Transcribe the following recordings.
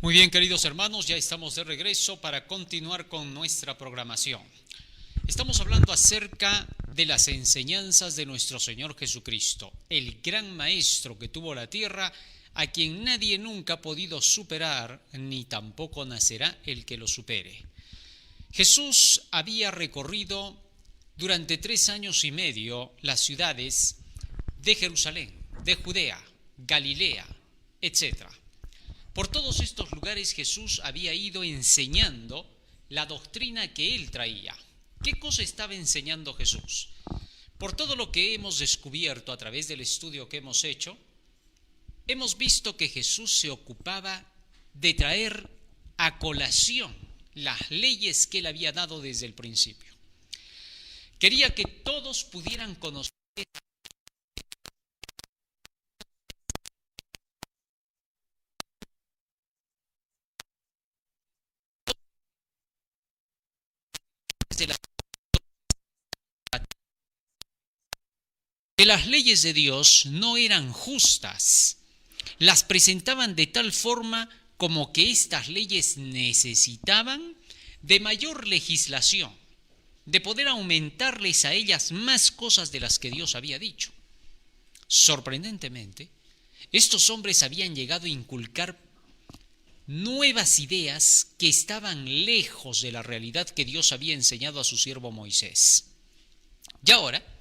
Muy bien, queridos hermanos, ya estamos de regreso para continuar con nuestra programación. Estamos hablando acerca de las enseñanzas de nuestro Señor Jesucristo, el gran maestro que tuvo la tierra, a quien nadie nunca ha podido superar, ni tampoco nacerá el que lo supere. Jesús había recorrido durante 3 años y medio las ciudades de Jerusalén, de Judea, Galilea, etc. Por todos estos lugares Jesús había ido enseñando la doctrina que él traía. ¿Qué cosa estaba enseñando Jesús? Por todo lo que hemos descubierto a través del estudio que hemos hecho, hemos visto que Jesús se ocupaba de traer a colación las leyes que él había dado desde el principio. Quería que todos pudieran conocer que las leyes de Dios no eran justas. Las presentaban de tal forma como que estas leyes necesitaban de mayor legislación, de poder aumentarles a ellas más cosas de las que Dios había dicho. Sorprendentemente, estos hombres habían llegado a inculcar nuevas ideas que estaban lejos de la realidad que Dios había enseñado a su siervo Moisés. Y ahora,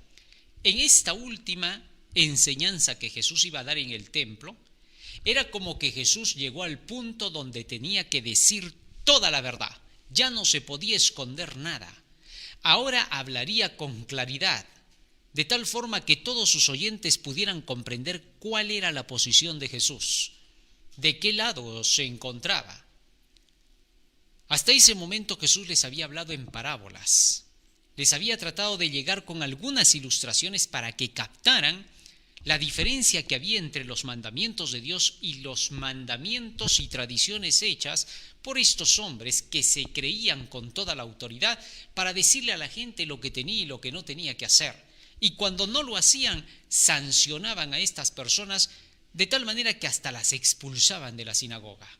en esta última enseñanza que Jesús iba a dar en el templo, era como que Jesús llegó al punto donde tenía que decir toda la verdad. Ya no se podía esconder nada. Ahora hablaría con claridad, de tal forma que todos sus oyentes pudieran comprender cuál era la posición de Jesús, de qué lado se encontraba. Hasta ese momento Jesús les había hablado en parábolas. Les había tratado de llegar con algunas ilustraciones para que captaran la diferencia que había entre los mandamientos de Dios y los mandamientos y tradiciones hechas por estos hombres que se creían con toda la autoridad para decirle a la gente lo que tenía y lo que no tenía que hacer. Y cuando no lo hacían, sancionaban a estas personas de tal manera que hasta las expulsaban de la sinagoga.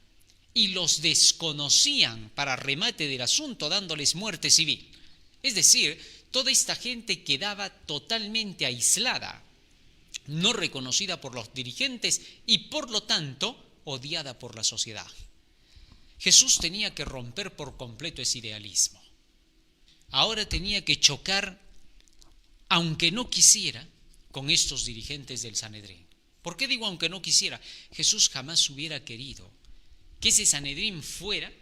Y los desconocían para remate del asunto, dándoles muerte civil. Es decir, toda esta gente quedaba totalmente aislada, no reconocida por los dirigentes y por lo tanto odiada por la sociedad. Jesús tenía que romper por completo ese idealismo. Ahora tenía que chocar, aunque no quisiera, con estos dirigentes del Sanedrín. ¿Por qué digo aunque no quisiera? Jesús jamás hubiera querido que ese Sanedrín fuera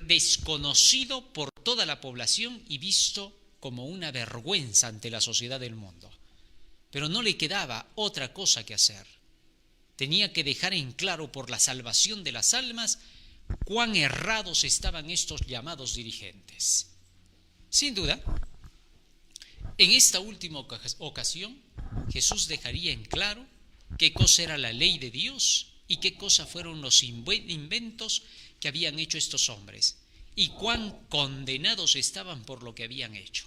desconocido por toda la población y visto como una vergüenza ante la sociedad del mundo. Pero no le quedaba otra cosa que hacer. Tenía que dejar en claro por la salvación de las almas cuán errados estaban estos llamados dirigentes. Sin duda, en esta última ocasión, Jesús dejaría en claro qué cosa era la ley de Dios y qué cosa fueron los inventos que habían hecho estos hombres y cuán condenados estaban por lo que habían hecho.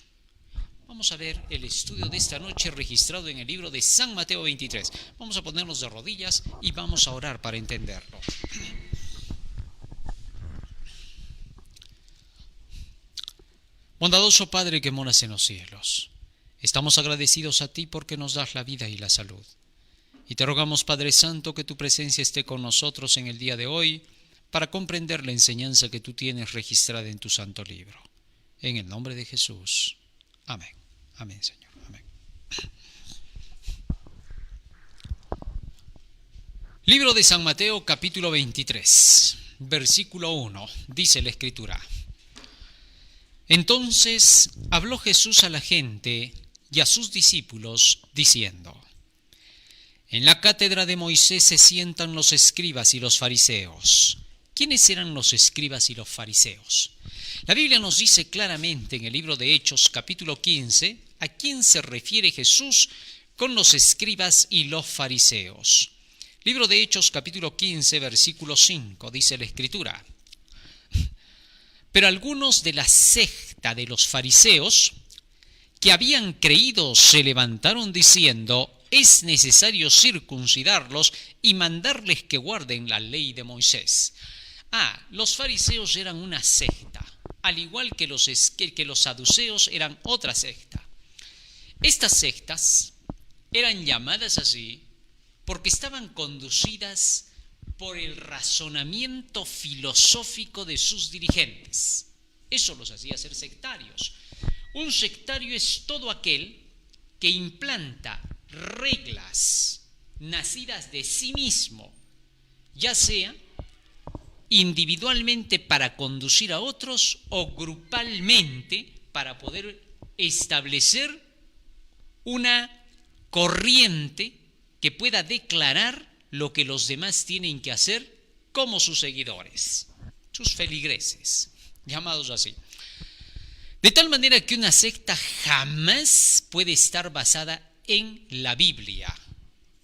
Vamos a ver el estudio de esta noche registrado en el libro de San Mateo 23. Vamos a ponernos de rodillas y vamos a orar para entenderlo. Bondadoso Padre que moras en los cielos, estamos agradecidos a ti porque nos das la vida y la salud. Y te rogamos, Padre Santo, que tu presencia esté con nosotros en el día de hoy para comprender la enseñanza que tú tienes registrada en tu santo libro. En el nombre de Jesús. Amén. Amén, Señor. Amén. Libro de San Mateo, capítulo 23, versículo 1, dice la Escritura. Entonces habló Jesús a la gente y a sus discípulos, diciendo: En la cátedra de Moisés se sientan los escribas y los fariseos. ¿Quiénes eran los escribas y los fariseos? La Biblia nos dice claramente en el libro de Hechos, capítulo 15, a quién se refiere Jesús con los escribas y los fariseos. Libro de Hechos, capítulo 15, versículo 5, dice la Escritura: Pero algunos de la secta de los fariseos que habían creído se levantaron diciendo: es necesario circuncidarlos y mandarles que guarden la ley de Moisés. Los fariseos eran una secta, al igual que los saduceos eran otra secta. Estas sectas eran llamadas así porque estaban conducidas por el razonamiento filosófico de sus dirigentes. Eso los hacía ser sectarios. Un sectario es todo aquel que implanta reglas nacidas de sí mismo, ya sea individualmente para conducir a otros o grupalmente para poder establecer una corriente que pueda declarar lo que los demás tienen que hacer como sus seguidores, sus feligreses, llamados así. De tal manera que una secta jamás puede estar basada en la Biblia.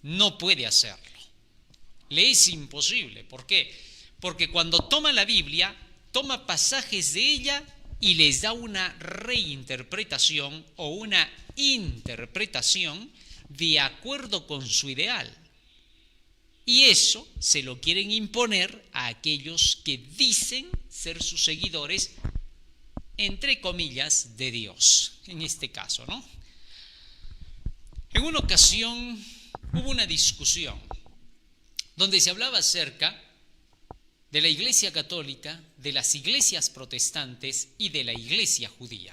No puede hacerlo. Le es imposible. ¿Por qué? Porque cuando toma la Biblia, toma pasajes de ella y les da una reinterpretación o una interpretación de acuerdo con su ideal. Y eso se lo quieren imponer a aquellos que dicen ser sus seguidores, entre comillas, de Dios, en este caso, ¿no? En una ocasión hubo una discusión donde se hablaba acerca de la Iglesia Católica, de las iglesias protestantes y de la Iglesia judía.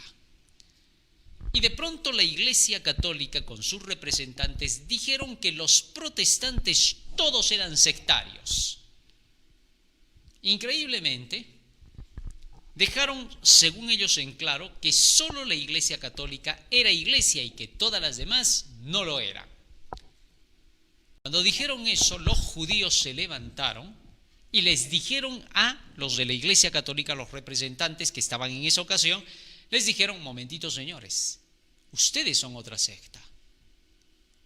Y de pronto la Iglesia Católica con sus representantes dijeron que los protestantes todos eran sectarios. Increíblemente, dejaron, según ellos, en claro que solo la Iglesia Católica era iglesia y que todas las demás no lo eran. Cuando dijeron eso, los judíos se levantaron y les dijeron a los de la Iglesia Católica, los representantes que estaban en esa ocasión, les dijeron: momentito, señores, ustedes son otra secta.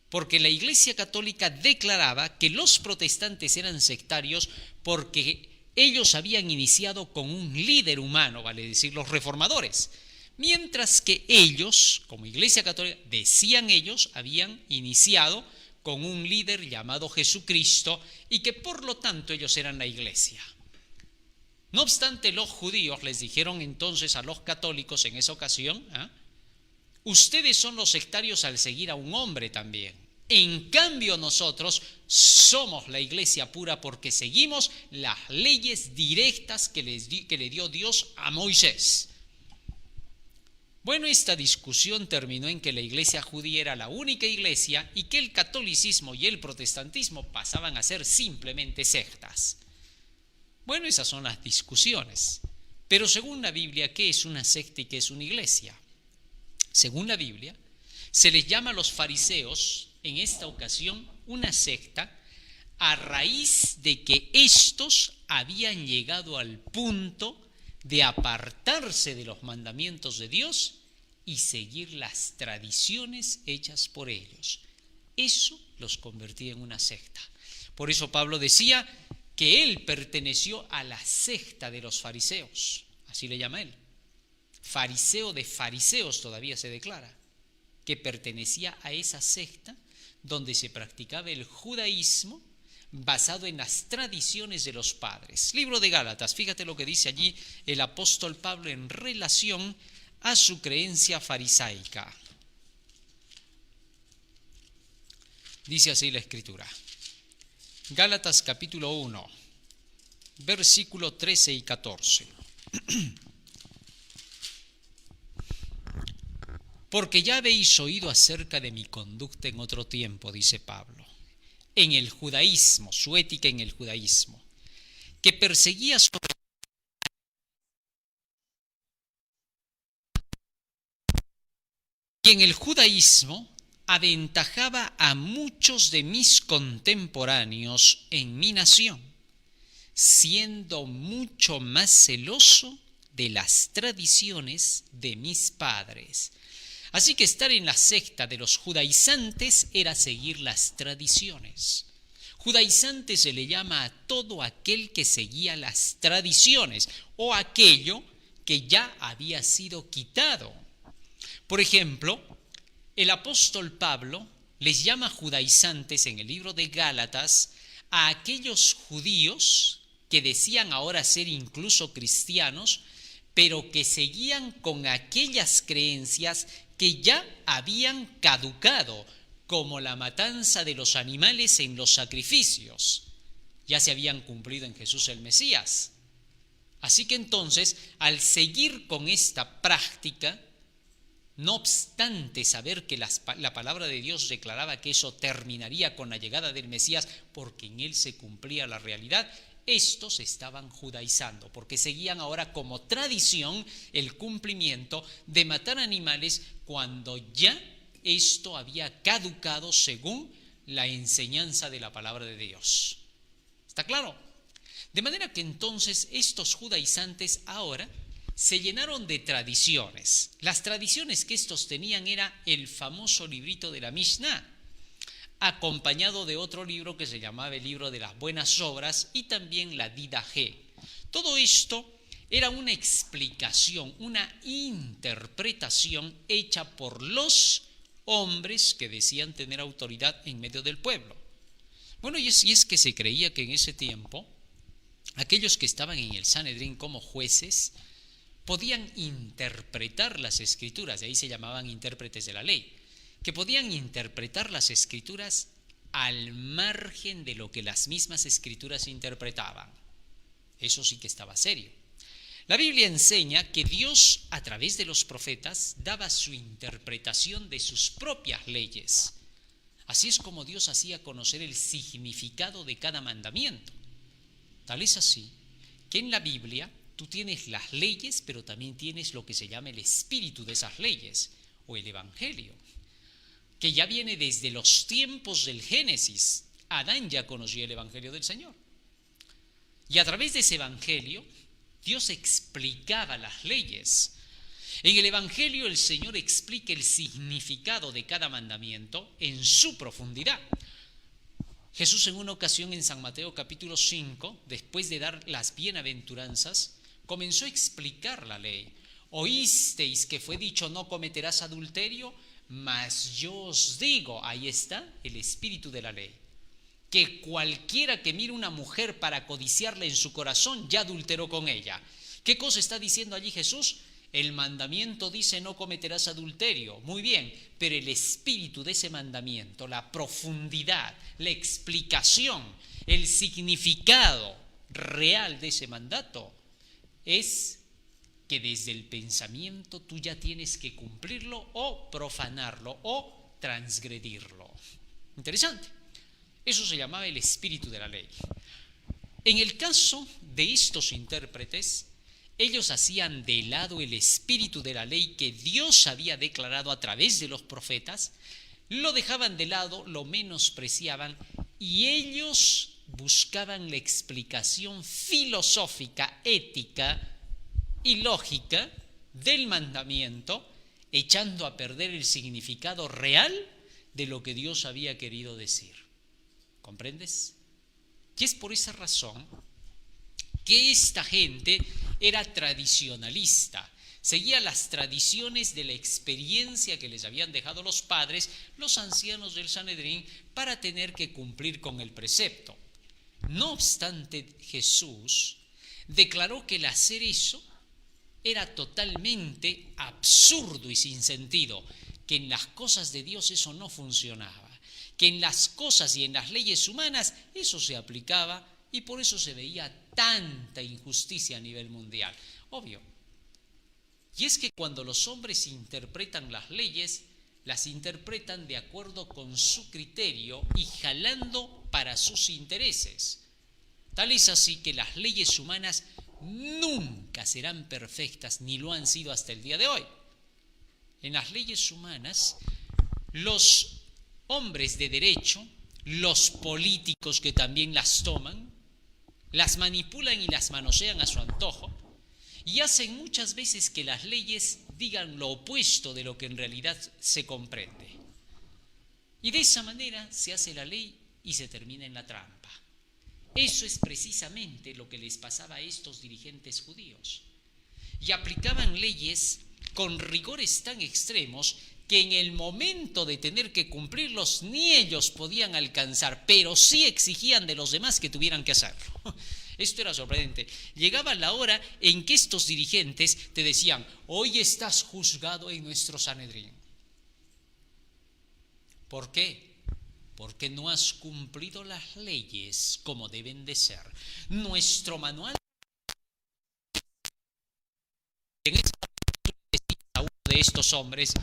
Porque la Iglesia Católica declaraba que los protestantes eran sectarios porque ellos habían iniciado con un líder humano, vale decir, los reformadores. Mientras que ellos, como Iglesia Católica, decían ellos, habían iniciado con un líder llamado Jesucristo y que por lo tanto ellos eran la Iglesia. No obstante, los judíos les dijeron entonces a los católicos en esa ocasión: ustedes son los sectarios al seguir a un hombre también. En cambio nosotros somos la iglesia pura porque seguimos las leyes directas que le dio Dios a Moisés. Bueno, esta discusión terminó en que la iglesia judía era la única iglesia y que el catolicismo y el protestantismo pasaban a ser simplemente sectas. Bueno, esas son las discusiones. Pero según la Biblia, ¿qué es una secta y qué es una iglesia? Según la Biblia, se les llama a los fariseos en esta ocasión una secta a raíz de que estos habían llegado al punto de apartarse de los mandamientos de Dios y seguir las tradiciones hechas por ellos. Eso los convertía en una secta. Por eso Pablo decía que él perteneció a la secta de los fariseos, así le llama él. Fariseo de fariseos todavía se declara, que pertenecía a esa secta donde se practicaba el judaísmo basado en las tradiciones de los padres. Libro de Gálatas, fíjate lo que dice allí el apóstol Pablo en relación a su creencia farisaica. Dice así la Escritura. Gálatas capítulo 1, versículo 13 y 14. Porque ya habéis oído acerca de mi conducta en otro tiempo, dice Pablo, en el judaísmo, su ética en el judaísmo, que perseguía sobre y en el judaísmo aventajaba a muchos de mis contemporáneos en mi nación, siendo mucho más celoso de las tradiciones de mis padres. Así que estar en la secta de los judaizantes era seguir las tradiciones. Judaizante se le llama a todo aquel que seguía las tradiciones o aquello que ya había sido quitado. Por ejemplo, el apóstol Pablo les llama judaizantes en el libro de Gálatas a aquellos judíos que decían ahora ser incluso cristianos, pero que seguían con aquellas creencias que ya habían caducado, como la matanza de los animales en los sacrificios. Ya se habían cumplido en Jesús el Mesías. Así que entonces, al seguir con esta práctica, no obstante saber que la palabra de Dios declaraba que eso terminaría con la llegada del Mesías, porque en él se cumplía la realidad, estos estaban judaizando, porque seguían ahora como tradición el cumplimiento de matar animales cuando ya esto había caducado según la enseñanza de la palabra de Dios. ¿Está claro? De manera que entonces estos judaizantes ahora se llenaron de tradiciones. Las tradiciones que estos tenían era el famoso librito de la Mishnah, acompañado de otro libro que se llamaba el libro de las buenas obras y también la Didaje. Todo esto era una explicación, una interpretación hecha por los hombres que decían tener autoridad en medio del pueblo. Bueno, y es que se creía que en ese tiempo aquellos que estaban en el Sanedrín como jueces podían interpretar las escrituras, de ahí se llamaban intérpretes de la ley, que podían interpretar las escrituras al margen de lo que las mismas escrituras interpretaban. Eso sí que estaba serio. La Biblia enseña que Dios, a través de los profetas, daba su interpretación de sus propias leyes. Así es como Dios hacía conocer el significado de cada mandamiento. Tal es así que en la Biblia tú tienes las leyes, pero también tienes lo que se llama el espíritu de esas leyes, o el evangelio, que ya viene desde los tiempos del Génesis. Adán ya conocía el evangelio del Señor. Y a través de ese evangelio, Dios explicaba las leyes. En el evangelio el Señor explica el significado de cada mandamiento en su profundidad. Jesús en una ocasión en San Mateo capítulo 5, después de dar las bienaventuranzas, comenzó a explicar la ley. Oísteis que fue dicho no cometerás adulterio, mas yo os digo, ahí está el espíritu de la ley, que cualquiera que mire una mujer para codiciarla en su corazón ya adulteró con ella. ¿Qué cosa está diciendo allí Jesús? El mandamiento dice no cometerás adulterio, muy bien, pero el espíritu de ese mandamiento, la profundidad, la explicación, el significado real de ese mandato es que desde el pensamiento tú ya tienes que cumplirlo o profanarlo o transgredirlo. Interesante. Eso se llamaba el espíritu de la ley. En el caso de estos intérpretes, ellos hacían de lado el espíritu de la ley que Dios había declarado a través de los profetas, lo dejaban de lado, lo menospreciaban y ellos buscaban la explicación filosófica, ética y lógica del mandamiento, echando a perder el significado real de lo que Dios había querido decir. ¿Comprendes? Y es por esa razón que esta gente era tradicionalista, seguía las tradiciones de la experiencia que les habían dejado los padres, los ancianos del Sanedrín, para tener que cumplir con el precepto. No obstante, Jesús declaró que el hacer eso era totalmente absurdo y sin sentido, que en las cosas de Dios eso no funcionaba, que en las cosas y en las leyes humanas eso se aplicaba y por eso se veía tanta injusticia a nivel mundial. Obvio. Y es que cuando los hombres interpretan las leyes, las interpretan de acuerdo con su criterio y jalando para sus intereses. Tal es así que las leyes humanas nunca serán perfectas, ni lo han sido hasta el día de hoy. En las leyes humanas, los hombres de derecho, los políticos que también las toman, las manipulan y las manosean a su antojo y hacen muchas veces que las leyes digan lo opuesto de lo que en realidad se comprende. Y de esa manera se hace la ley y se termina en la trampa. Eso es precisamente lo que les pasaba a estos dirigentes judíos. Y aplicaban leyes con rigores tan extremos que en el momento de tener que cumplirlos ni ellos podían alcanzar, pero sí exigían de los demás que tuvieran que hacerlo. Esto era sorprendente. Llegaba la hora en que estos dirigentes te decían: hoy estás juzgado en nuestro Sanedrín. ¿Por qué? Porque no has cumplido las leyes como deben de ser. Nuestro manual en ese momento decía a uno de estos hombres,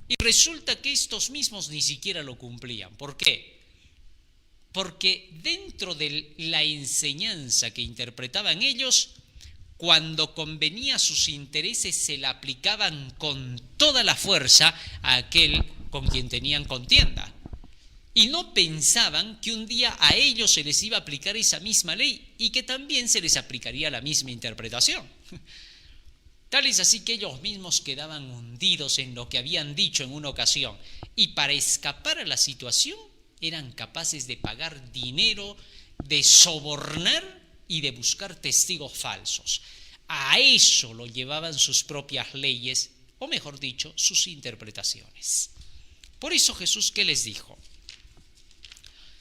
y resulta que estos mismos ni siquiera lo cumplían. ¿Por qué? Porque dentro de la enseñanza que interpretaban ellos, cuando convenía a sus intereses, se la aplicaban con toda la fuerza a aquel con quien tenían contienda. Y no pensaban que un día a ellos se les iba a aplicar esa misma ley y que también se les aplicaría la misma interpretación. Tal es así que ellos mismos quedaban hundidos en lo que habían dicho en una ocasión, y para escapar a la situación eran capaces de pagar dinero, de sobornar y de buscar testigos falsos. A eso lo llevaban sus propias leyes, o mejor dicho, sus interpretaciones. Por eso Jesús, ¿qué les dijo?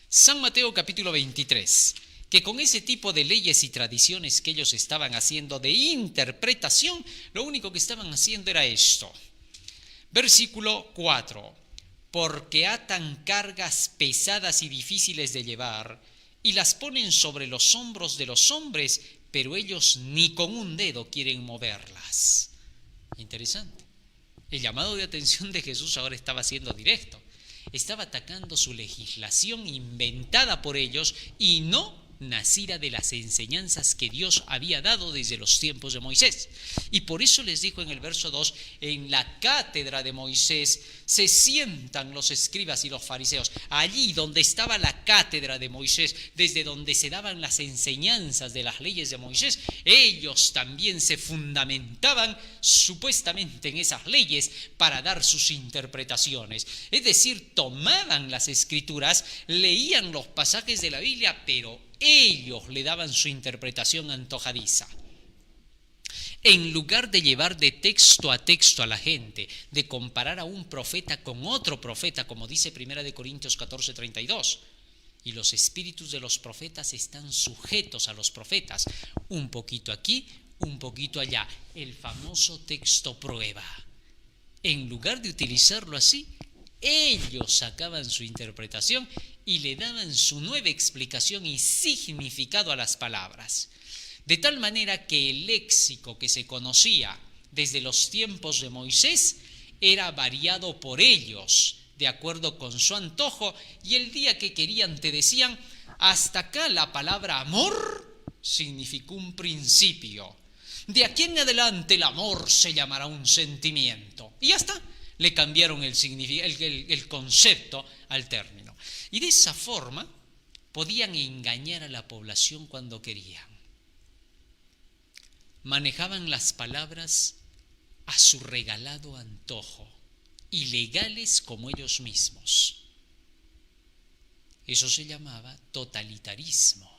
San Mateo capítulo 23, que con ese tipo de leyes y tradiciones que ellos estaban haciendo de interpretación, lo único que estaban haciendo era esto. Versículo 4, porque atan cargas pesadas y difíciles de llevar y las ponen sobre los hombros de los hombres, pero ellos ni con un dedo quieren moverlas. Interesante. El llamado de atención de Jesús ahora estaba siendo directo. Estaba atacando su legislación inventada por ellos y no nacida de las enseñanzas que Dios había dado desde los tiempos de Moisés. Y por eso les dijo en el verso 2, en la cátedra de Moisés se sientan los escribas y los fariseos. Allí donde estaba la cátedra de Moisés, desde donde se daban las enseñanzas de las leyes de Moisés, ellos también se fundamentaban supuestamente en esas leyes para dar sus interpretaciones. Es decir, tomaban las escrituras, leían los pasajes de la Biblia, pero ellos le daban su interpretación antojadiza. En lugar de llevar de texto a texto a la gente, de comparar a un profeta con otro profeta, como dice 1 Corintios 14:32, y los espíritus de los profetas están sujetos a los profetas, un poquito aquí, un poquito allá, el famoso texto prueba. En lugar de utilizarlo así, ellos sacaban su interpretación y le daban su nueva explicación y significado a las palabras. De tal manera que el léxico que se conocía desde los tiempos de Moisés era variado por ellos, de acuerdo con su antojo, y el día que querían te decían: hasta acá la palabra amor significó un principio. De aquí en adelante el amor se llamará un sentimiento. Y ya está. Le cambiaron el concepto al término. Y de esa forma podían engañar a la población cuando querían. Manejaban las palabras a su regalado antojo, ilegales como ellos mismos. Eso se llamaba totalitarismo,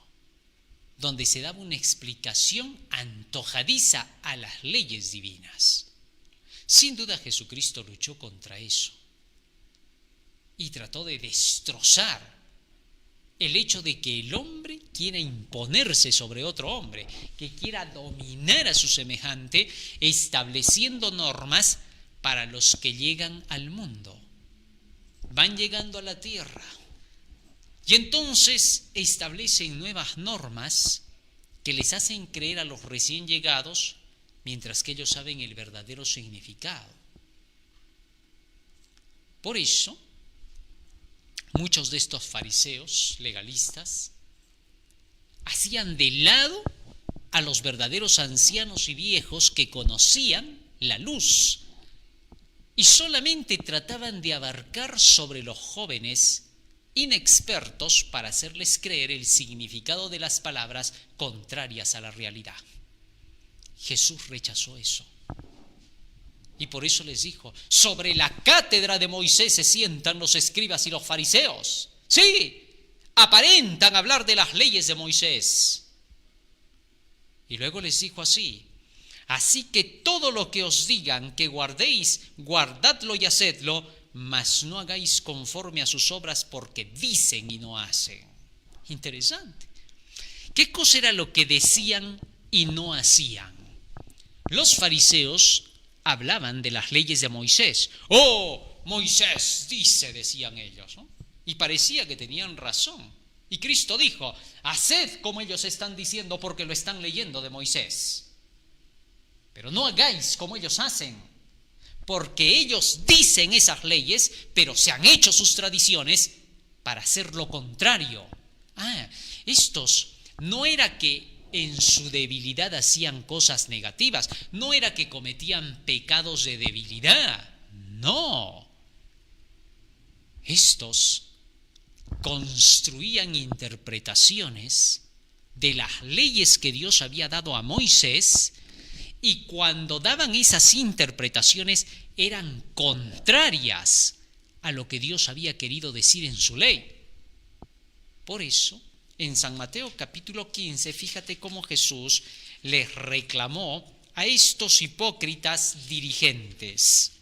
donde se daba una explicación antojadiza a las leyes divinas. Sin duda Jesucristo luchó contra eso y trató de destrozar el hecho de que el hombre quiera imponerse sobre otro hombre, que quiera dominar a su semejante, estableciendo normas para los que llegan al mundo. Van llegando a la tierra y entonces establecen nuevas normas que les hacen creer a los recién llegados, mientras que ellos saben el verdadero significado. Por eso, muchos de estos fariseos legalistas hacían de lado a los verdaderos ancianos y viejos que conocían la luz y solamente trataban de abarcar sobre los jóvenes inexpertos para hacerles creer el significado de las palabras contrarias a la realidad. Jesús rechazó eso. Y por eso les dijo: sobre la cátedra de Moisés se sientan los escribas y los fariseos. Sí, aparentan hablar de las leyes de Moisés. Y luego les dijo así: así que todo lo que os digan que guardéis, guardadlo y hacedlo, mas no hagáis conforme a sus obras porque dicen y no hacen. Interesante. ¿Qué cosa era lo que decían y no hacían? Los fariseos hablaban de las leyes de Moisés. ¡Oh, Moisés dice!, decían ellos, ¿no? Y parecía que tenían razón. Y Cristo dijo: haced como ellos están diciendo porque lo están leyendo de Moisés. Pero no hagáis como ellos hacen, porque ellos dicen esas leyes, pero se han hecho sus tradiciones para hacer lo contrario. Estos no era que en su debilidad hacían cosas negativas, no era que cometían pecados de debilidad, no. Estos construían interpretaciones de las leyes que Dios había dado a Moisés, y cuando daban esas interpretaciones eran contrarias a lo que Dios había querido decir en su ley. Por eso, en San Mateo capítulo 15, fíjate cómo Jesús les reclamó a estos hipócritas dirigentes.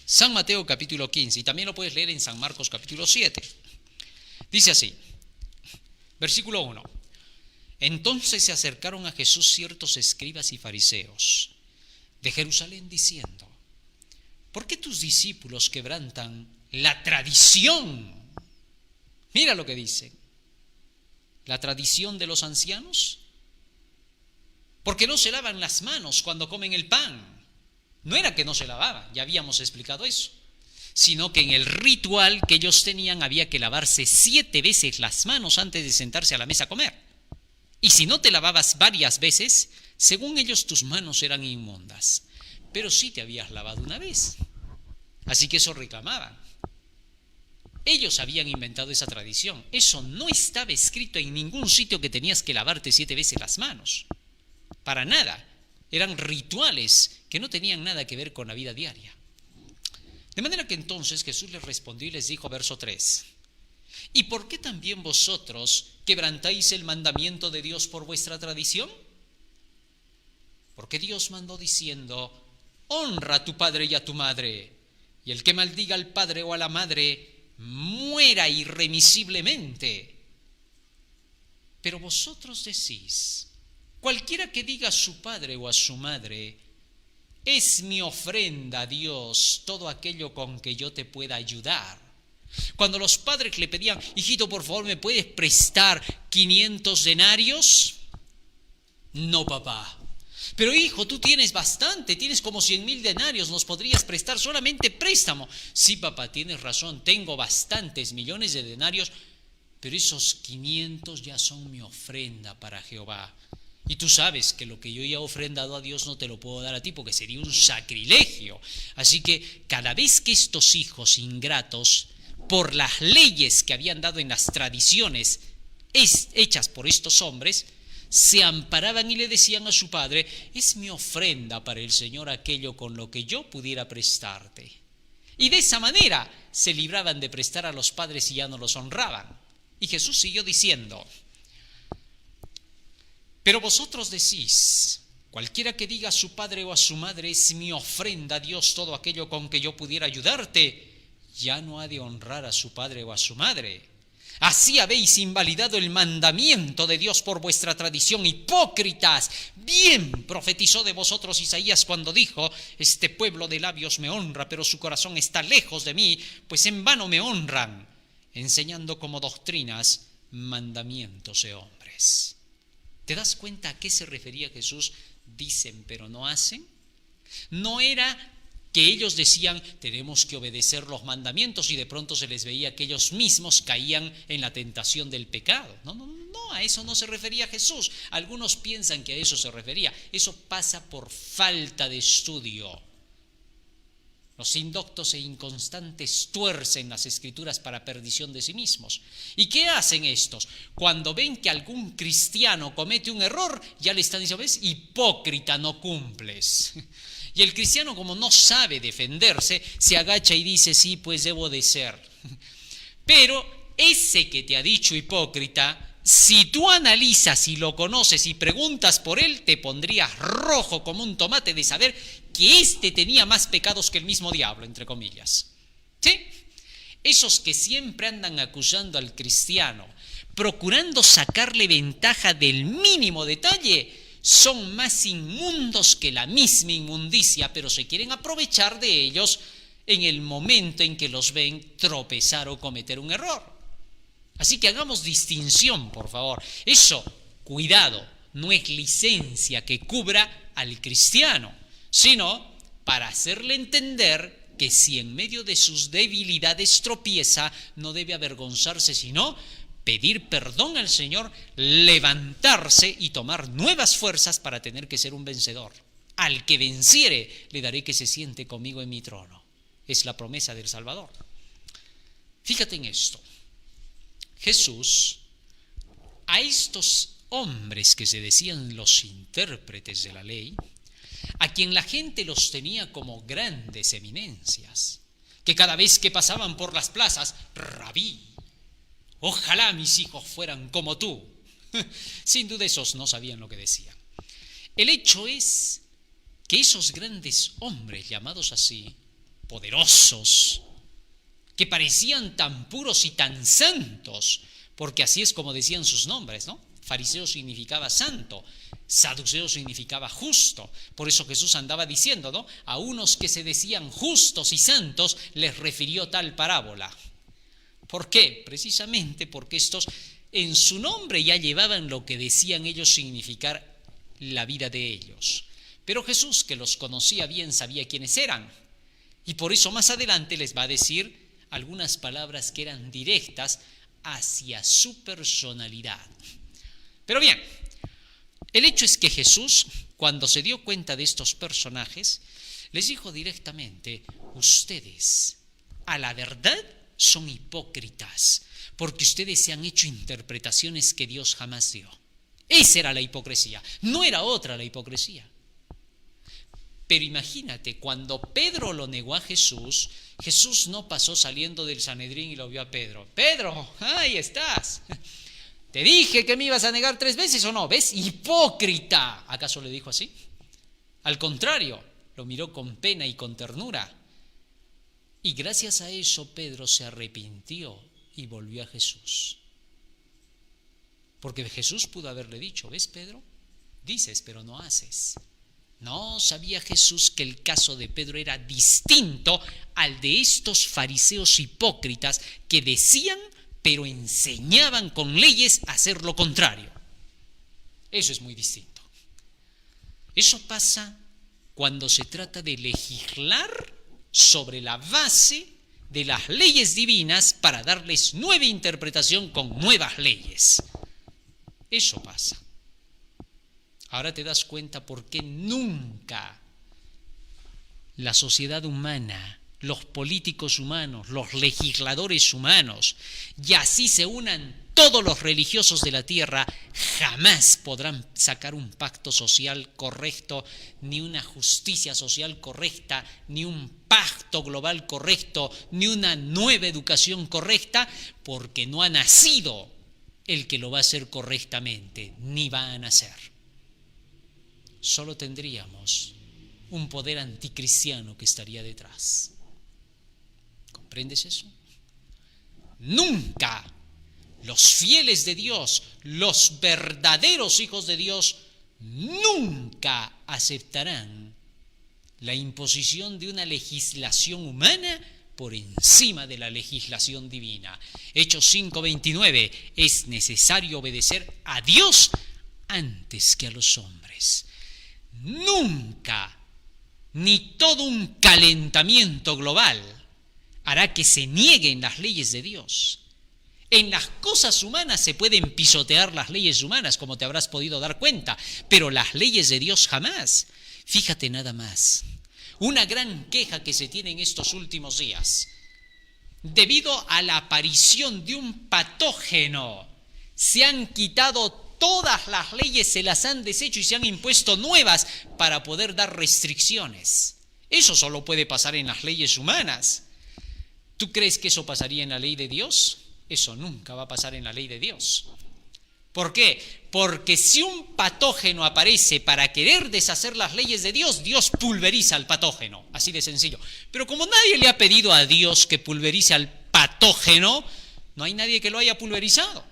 San Mateo capítulo 15, y también lo puedes leer en San Marcos capítulo 7. Dice así, versículo 1. Entonces se acercaron a Jesús ciertos escribas y fariseos de Jerusalén diciendo: ¿por qué tus discípulos quebrantan la tradición? Mira lo que dice. ¿La tradición de los ancianos? Porque no se lavan las manos cuando comen el pan. No era que no se lavaban, ya habíamos explicado eso, sino que en el ritual que ellos tenían había que lavarse 7 veces las manos antes de sentarse a la mesa a comer. Y si no te lavabas varias veces, según ellos tus manos eran inmundas, pero sí te habías lavado una vez. Así que eso reclamaban. Ellos habían inventado esa tradición. Eso no estaba escrito en ningún sitio que tenías que lavarte 7 veces las manos. Para nada. Eran rituales que no tenían nada que ver con la vida diaria. De manera que entonces Jesús les respondió y les dijo, verso 3, ¿y por qué también vosotros quebrantáis el mandamiento de Dios por vuestra tradición? Porque Dios mandó diciendo, honra a tu padre y a tu madre, y el que maldiga al padre o a la madre muera irremisiblemente. Pero vosotros decís, cualquiera que diga a su padre o a su madre, es mi ofrenda a Dios todo aquello con que yo te pueda ayudar. Cuando los padres le pedían, hijito, por favor, ¿me puedes prestar 500 denarios? No, papá. Pero hijo, tú tienes bastante, tienes como 100,000 denarios, ¿nos podrías prestar solamente préstamo? Sí, papá, tienes razón, tengo bastantes millones de denarios, pero esos 500 ya son mi ofrenda para Jehová. Y tú sabes que lo que yo ya he ofrendado a Dios no te lo puedo dar a ti porque sería un sacrilegio. Así que cada vez que estos hijos ingratos, por las leyes que habían dado en las tradiciones hechas por estos hombres, se amparaban y le decían a su padre, es mi ofrenda para el Señor aquello con lo que yo pudiera prestarte. Y de esa manera se libraban de prestar a los padres y ya no los honraban. Y Jesús siguió diciendo, pero vosotros decís, cualquiera que diga a su padre o a su madre, es mi ofrenda a Dios todo aquello con que yo pudiera ayudarte, ya no ha de honrar a su padre o a su madre. Así habéis invalidado el mandamiento de Dios por vuestra tradición, hipócritas. Bien profetizó de vosotros Isaías cuando dijo, este pueblo de labios me honra, pero su corazón está lejos de mí, pues en vano me honran, enseñando como doctrinas mandamientos de hombres. ¿Te das cuenta a qué se refería Jesús? Dicen, pero no hacen. No era que ellos decían, tenemos que obedecer los mandamientos y de pronto se les veía que ellos mismos caían en la tentación del pecado. No, a eso no se refería Jesús. Algunos piensan que a eso se refería. Eso pasa por falta de estudio. Los indoctos e inconstantes tuercen las escrituras para perdición de sí mismos. ¿Y qué hacen estos? Cuando ven que algún cristiano comete un error, ya le están diciendo, ¿ves? Hipócrita, no cumples. Y el cristiano, como no sabe defenderse, se agacha y dice, sí, pues debo de ser. Pero ese que te ha dicho hipócrita, si tú analizas y lo conoces y preguntas por él, te pondrías rojo como un tomate de saber que éste tenía más pecados que el mismo diablo, entre comillas. ¿Sí? Esos que siempre andan acusando al cristiano, procurando sacarle ventaja del mínimo detalle, son más inmundos que la misma inmundicia, pero se quieren aprovechar de ellos en el momento en que los ven tropezar o cometer un error. Así que hagamos distinción, por favor. Eso, cuidado, no es licencia que cubra al cristiano, sino para hacerle entender que si en medio de sus debilidades tropieza, no debe avergonzarse, sino pedir perdón al Señor, levantarse y tomar nuevas fuerzas para tener que ser un vencedor. Al que venciere, le daré que se siente conmigo en mi trono. Es la promesa del Salvador. Fíjate en esto. Jesús, a estos hombres que se decían los intérpretes de la ley, a quien la gente los tenía como grandes eminencias, que cada vez que pasaban por las plazas, rabí, ojalá mis hijos fueran como tú. Sin duda esos no sabían lo que decían. El hecho es que esos grandes hombres llamados así, poderosos, que parecían tan puros y tan santos, porque así es como decían sus nombres, ¿no? Fariseo significaba santo, saduceo significaba justo. Por eso Jesús andaba diciendo, ¿no? A unos que se decían justos y santos les refirió tal parábola. ¿Por qué? Precisamente porque estos en su nombre ya llevaban lo que decían ellos significar la vida de ellos. Pero Jesús, que los conocía bien, sabía quiénes eran. Y por eso más adelante les va a decir algunas palabras que eran directas hacia su personalidad. Pero bien, el hecho es que Jesús, cuando se dio cuenta de estos personajes, les dijo directamente: ustedes, a la verdad, son hipócritas, porque ustedes se han hecho interpretaciones que Dios jamás dio. Esa era la hipocresía, no era otra la hipocresía. Pero imagínate, cuando Pedro lo negó a Jesús, Jesús no pasó saliendo del Sanedrín y lo vio a Pedro. Pedro, ahí estás. ¿Te dije que me ibas a negar 3 veces o no? ¿Ves? Hipócrita. ¿Acaso le dijo así? Al contrario, lo miró con pena y con ternura. Y gracias a eso Pedro se arrepintió y volvió a Jesús. Porque Jesús pudo haberle dicho: ¿ves, Pedro? Dices, pero no haces. No, sabía Jesús que el caso de Pedro era distinto al de estos fariseos hipócritas que decían, pero enseñaban con leyes a hacer lo contrario. Eso es muy distinto. Eso pasa cuando se trata de legislar sobre la base de las leyes divinas para darles nueva interpretación con nuevas leyes. Eso pasa. Ahora te das cuenta por qué nunca la sociedad humana, los políticos humanos, los legisladores humanos, y así se unan todos los religiosos de la tierra, jamás podrán sacar un pacto social correcto, ni una justicia social correcta, ni un pacto global correcto, ni una nueva educación correcta, porque no ha nacido el que lo va a hacer correctamente, ni va a nacer. Solo tendríamos un poder anticristiano que estaría detrás. ¿Comprendes eso? Nunca los fieles de Dios, los verdaderos hijos de Dios, nunca aceptarán la imposición de una legislación humana por encima de la legislación divina. Hechos 5:29, es necesario obedecer a Dios antes que a los hombres. Nunca, ni todo un calentamiento global hará que se nieguen las leyes de Dios. En las cosas humanas se pueden pisotear las leyes humanas, como te habrás podido dar cuenta, pero las leyes de Dios jamás. Fíjate nada más, una gran queja que se tiene en estos últimos días, debido a la aparición de un patógeno, se han quitado todas las leyes, se las han deshecho y se han impuesto nuevas para poder dar restricciones. Eso solo puede pasar en las leyes humanas. ¿Tú crees que eso pasaría en la ley de Dios? Eso nunca va a pasar en la ley de Dios. ¿Por qué? Porque si un patógeno aparece para querer deshacer las leyes de Dios, Dios pulveriza al patógeno, así de sencillo. Pero como nadie le ha pedido a Dios que pulverice al patógeno, no hay nadie que lo haya pulverizado.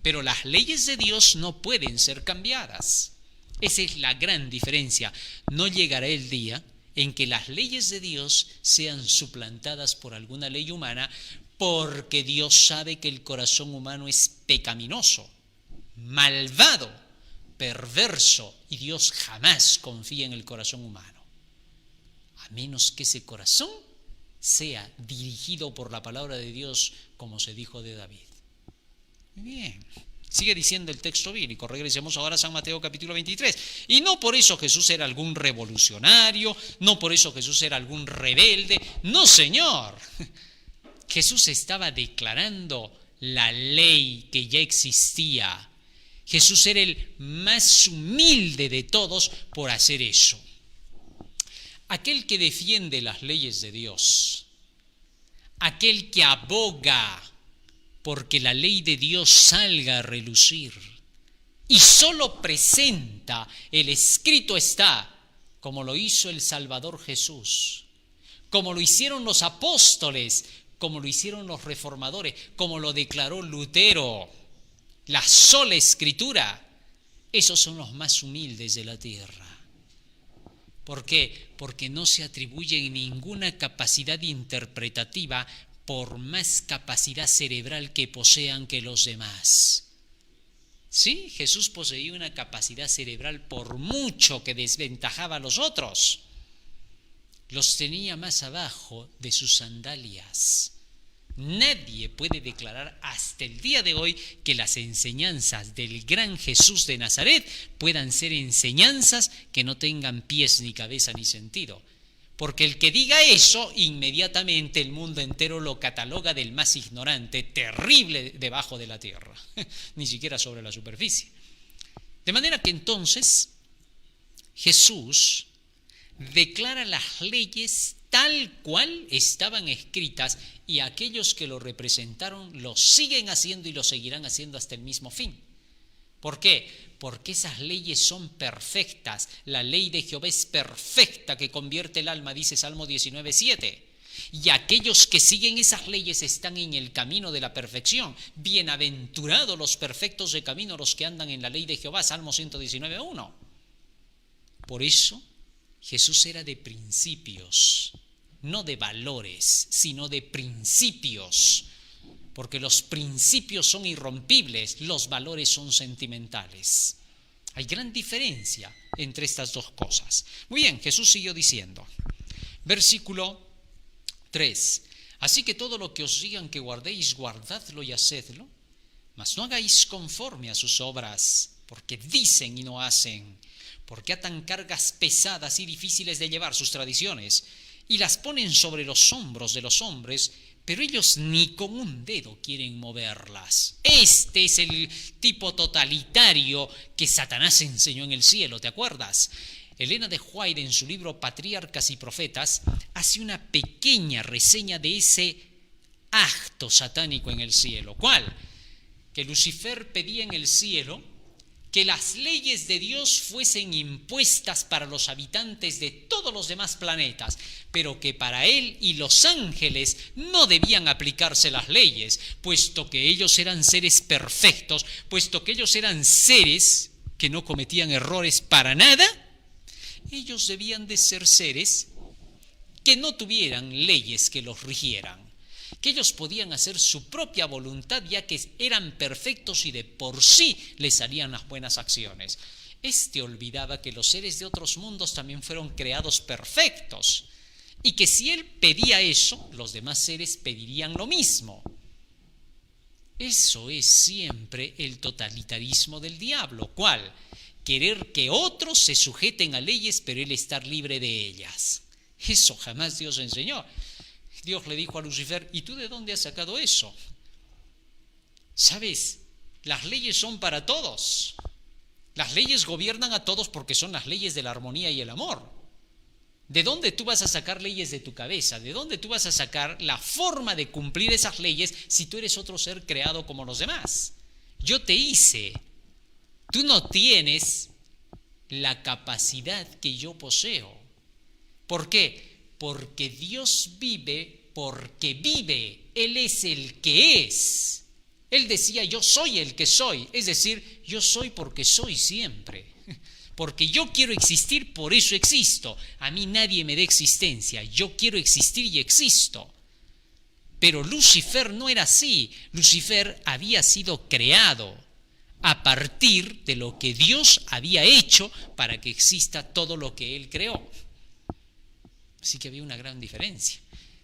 Pero las leyes de Dios no pueden ser cambiadas. Esa es la gran diferencia. No llegará el día en que las leyes de Dios sean suplantadas por alguna ley humana, porque Dios sabe que el corazón humano es pecaminoso, malvado, perverso, y Dios jamás confía en el corazón humano, a menos que ese corazón sea dirigido por la palabra de Dios, como se dijo de David. Muy bien. Sigue diciendo el texto bíblico. Regresemos ahora a San Mateo capítulo 23. Y no por eso Jesús era algún revolucionario, no por eso Jesús era algún rebelde. No, Señor. Jesús estaba declarando la ley que ya existía. Jesús era el más humilde de todos por hacer eso. Aquel que defiende las leyes de Dios, aquel que aboga porque la ley de Dios salga a relucir y solo presenta el escrito está, como lo hizo el Salvador Jesús, como lo hicieron los apóstoles, como lo hicieron los reformadores, como lo declaró Lutero, la sola escritura. Esos son los más humildes de la tierra. ¿Por qué? Porque no se atribuyen ninguna capacidad interpretativa por más capacidad cerebral que posean que los demás. Sí, Jesús poseía una capacidad cerebral por mucho que desventajaba a los otros. Los tenía más abajo de sus sandalias. Nadie puede declarar hasta el día de hoy que las enseñanzas del gran Jesús de Nazaret puedan ser enseñanzas que no tengan pies ni cabeza ni sentido. Porque el que diga eso, inmediatamente el mundo entero lo cataloga del más ignorante, terrible debajo de la tierra, ni siquiera sobre la superficie. De manera que entonces Jesús declara las leyes tal cual estaban escritas y aquellos que lo representaron lo siguen haciendo y lo seguirán haciendo hasta el mismo fin. ¿Por qué? Porque esas leyes son perfectas. La ley de Jehová es perfecta, que convierte el alma, dice Salmo 19:7. Y aquellos que siguen esas leyes están en el camino de la perfección. Bienaventurados los perfectos de camino, los que andan en la ley de Jehová, Salmo 119:1. Por eso Jesús era de principios, no de valores, sino de principios. Porque los principios son irrompibles, los valores son sentimentales. Hay gran diferencia entre estas dos cosas. Muy bien, Jesús siguió diciendo, versículo 3, así que todo lo que os digan que guardéis, guardadlo y hacedlo, mas no hagáis conforme a sus obras, porque dicen y no hacen, porque atan cargas pesadas y difíciles de llevar, sus tradiciones, y las ponen sobre los hombros de los hombres, pero ellos ni con un dedo quieren moverlas. Este es el tipo totalitario que Satanás enseñó en el cielo, ¿te acuerdas? Elena de White, en su libro Patriarcas y Profetas, hace una pequeña reseña de ese acto satánico en el cielo. ¿Cuál? Que Lucifer pedía en el cielo que las leyes de Dios fuesen impuestas para los habitantes de todos los demás planetas, pero que para él y los ángeles no debían aplicarse las leyes, puesto que ellos eran seres perfectos, puesto que ellos eran seres que no cometían errores para nada. Ellos debían de ser seres que no tuvieran leyes que los rigieran, que ellos podían hacer su propia voluntad, ya que eran perfectos y de por sí les salían las buenas acciones. Olvidaba que los seres de otros mundos también fueron creados perfectos, y que si él pedía eso, los demás seres pedirían lo mismo. Eso es siempre el totalitarismo del diablo. ¿Cuál? Querer que otros se sujeten a leyes, pero él estar libre de ellas. Eso jamás Dios enseñó. Dios le dijo a Lucifer, ¿y tú de dónde has sacado eso? ¿Sabes? Las leyes son para todos. Las leyes gobiernan a todos porque son las leyes de la armonía y el amor. ¿De dónde tú vas a sacar leyes de tu cabeza? ¿De dónde tú vas a sacar la forma de cumplir esas leyes si tú eres otro ser creado como los demás? yo te hice, tú no tienes la capacidad que yo poseo. ¿Por qué? Porque Dios vive porque vive, Él es el que es. Él decía, yo soy el que soy, es decir, yo soy porque soy siempre. Porque yo quiero existir, por eso existo. A mí nadie me da existencia, yo quiero existir y existo. Pero Lucifer no era así. Lucifer había sido creado a partir de lo que Dios había hecho para que exista todo lo que Él creó. Así que había una gran diferencia.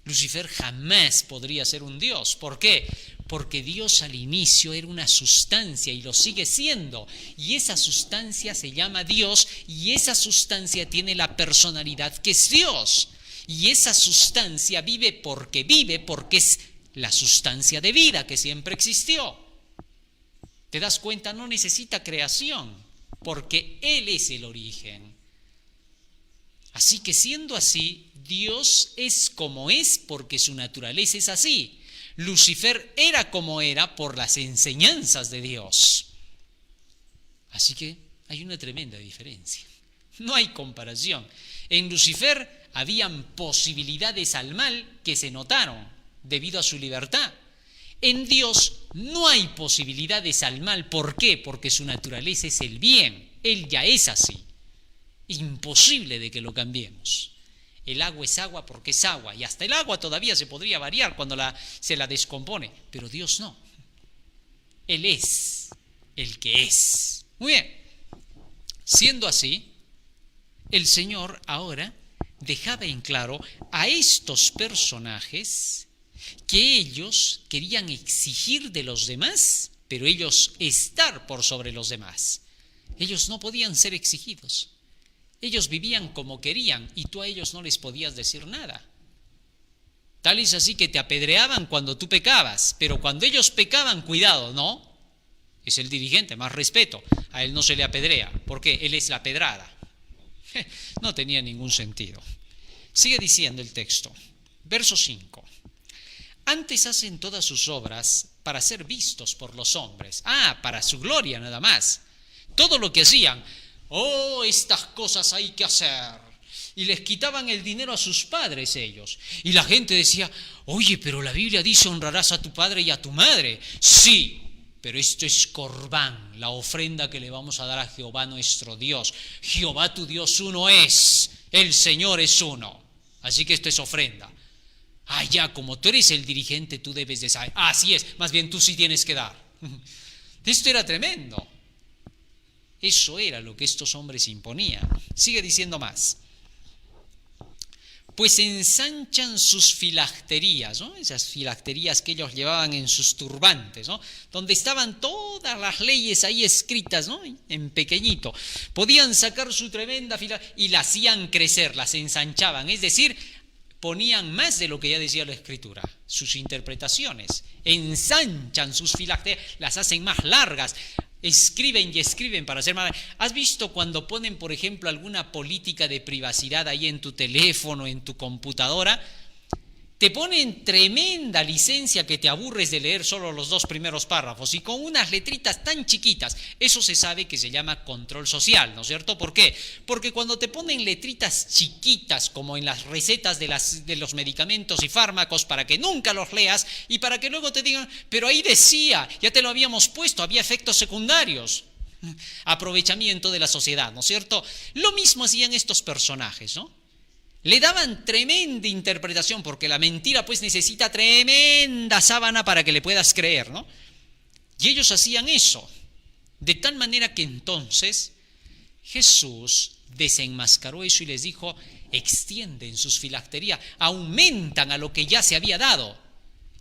Lucifer jamás podría ser un Dios. ¿Por qué? Porque Dios al inicio era una sustancia y lo sigue siendo. Y esa sustancia se llama Dios y esa sustancia tiene la personalidad que es Dios. Y esa sustancia vive porque es la sustancia de vida que siempre existió. ¿Te das cuenta? No necesita creación porque Él es el origen. Así que siendo así, Dios es como es porque su naturaleza es así. Lucifer era como era por las enseñanzas de Dios. Así que hay una tremenda diferencia. No hay comparación. En Lucifer habían posibilidades al mal que se notaron debido a su libertad. En Dios no hay posibilidades al mal. ¿Por qué? Porque su naturaleza es el bien. Él ya es así. Imposible de que lo cambiemos. El agua es agua porque es agua, y hasta el agua todavía se podría variar cuando se la descompone, pero Dios no. Él es el que es. Muy bien. Siendo así, el Señor ahora dejaba en claro a estos personajes que ellos querían exigir de los demás, pero ellos estar por sobre los demás. Ellos no podían ser exigidos. Ellos vivían como querían y tú a ellos no les podías decir nada. Tal es así que te apedreaban cuando tú pecabas, pero cuando ellos pecaban, cuidado, ¿no? Es el dirigente, más respeto. A él no se le apedrea, porque él es la pedrada. No tenía ningún sentido. Sigue diciendo el texto, verso 5. Antes hacen todas sus obras para ser vistos por los hombres. Para su gloria nada más. Todo lo que hacían, estas cosas hay que hacer. Y les quitaban el dinero a sus padres ellos. Y la gente decía, oye, pero la Biblia dice honrarás a tu padre y a tu madre. Sí, pero esto es corbán, la ofrenda que le vamos a dar a Jehová nuestro Dios. Jehová tu Dios uno es, el Señor es uno. Así que esto es ofrenda. Ya, como tú eres el dirigente, tú debes de saber. Así es, más bien tú sí tienes que dar. Esto era tremendo. Eso era lo que estos hombres imponían. Sigue diciendo más. Pues ensanchan sus filacterías, ¿no? Esas filacterías que ellos llevaban en sus turbantes, ¿no? Donde estaban todas las leyes ahí escritas, ¿no? En pequeñito. Podían sacar su tremenda filactería y la hacían crecer, las ensanchaban. Es decir, ponían más de lo que ya decía la Escritura, sus interpretaciones. Ensanchan sus filacterías, las hacen más largas. Escriben y escriben para hacer más. ¿Has visto cuando ponen, por ejemplo, alguna política de privacidad ahí en tu teléfono, en tu computadora? Te ponen tremenda licencia que te aburres de leer solo los 2 primeros párrafos y con unas letritas tan chiquitas. Eso se sabe que se llama control social, ¿no es cierto? ¿Por qué? Porque cuando te ponen letritas chiquitas como en las recetas de los medicamentos y fármacos para que nunca los leas y para que luego te digan, pero ahí decía, ya te lo habíamos puesto, había efectos secundarios. Aprovechamiento de la sociedad, ¿no es cierto? Lo mismo hacían estos personajes, ¿no? Le daban tremenda interpretación, porque la mentira pues necesita tremenda sábana para que le puedas creer, ¿no? Y ellos hacían eso, de tal manera que entonces Jesús desenmascaró eso y les dijo, extienden sus filacterías, aumentan a lo que ya se había dado,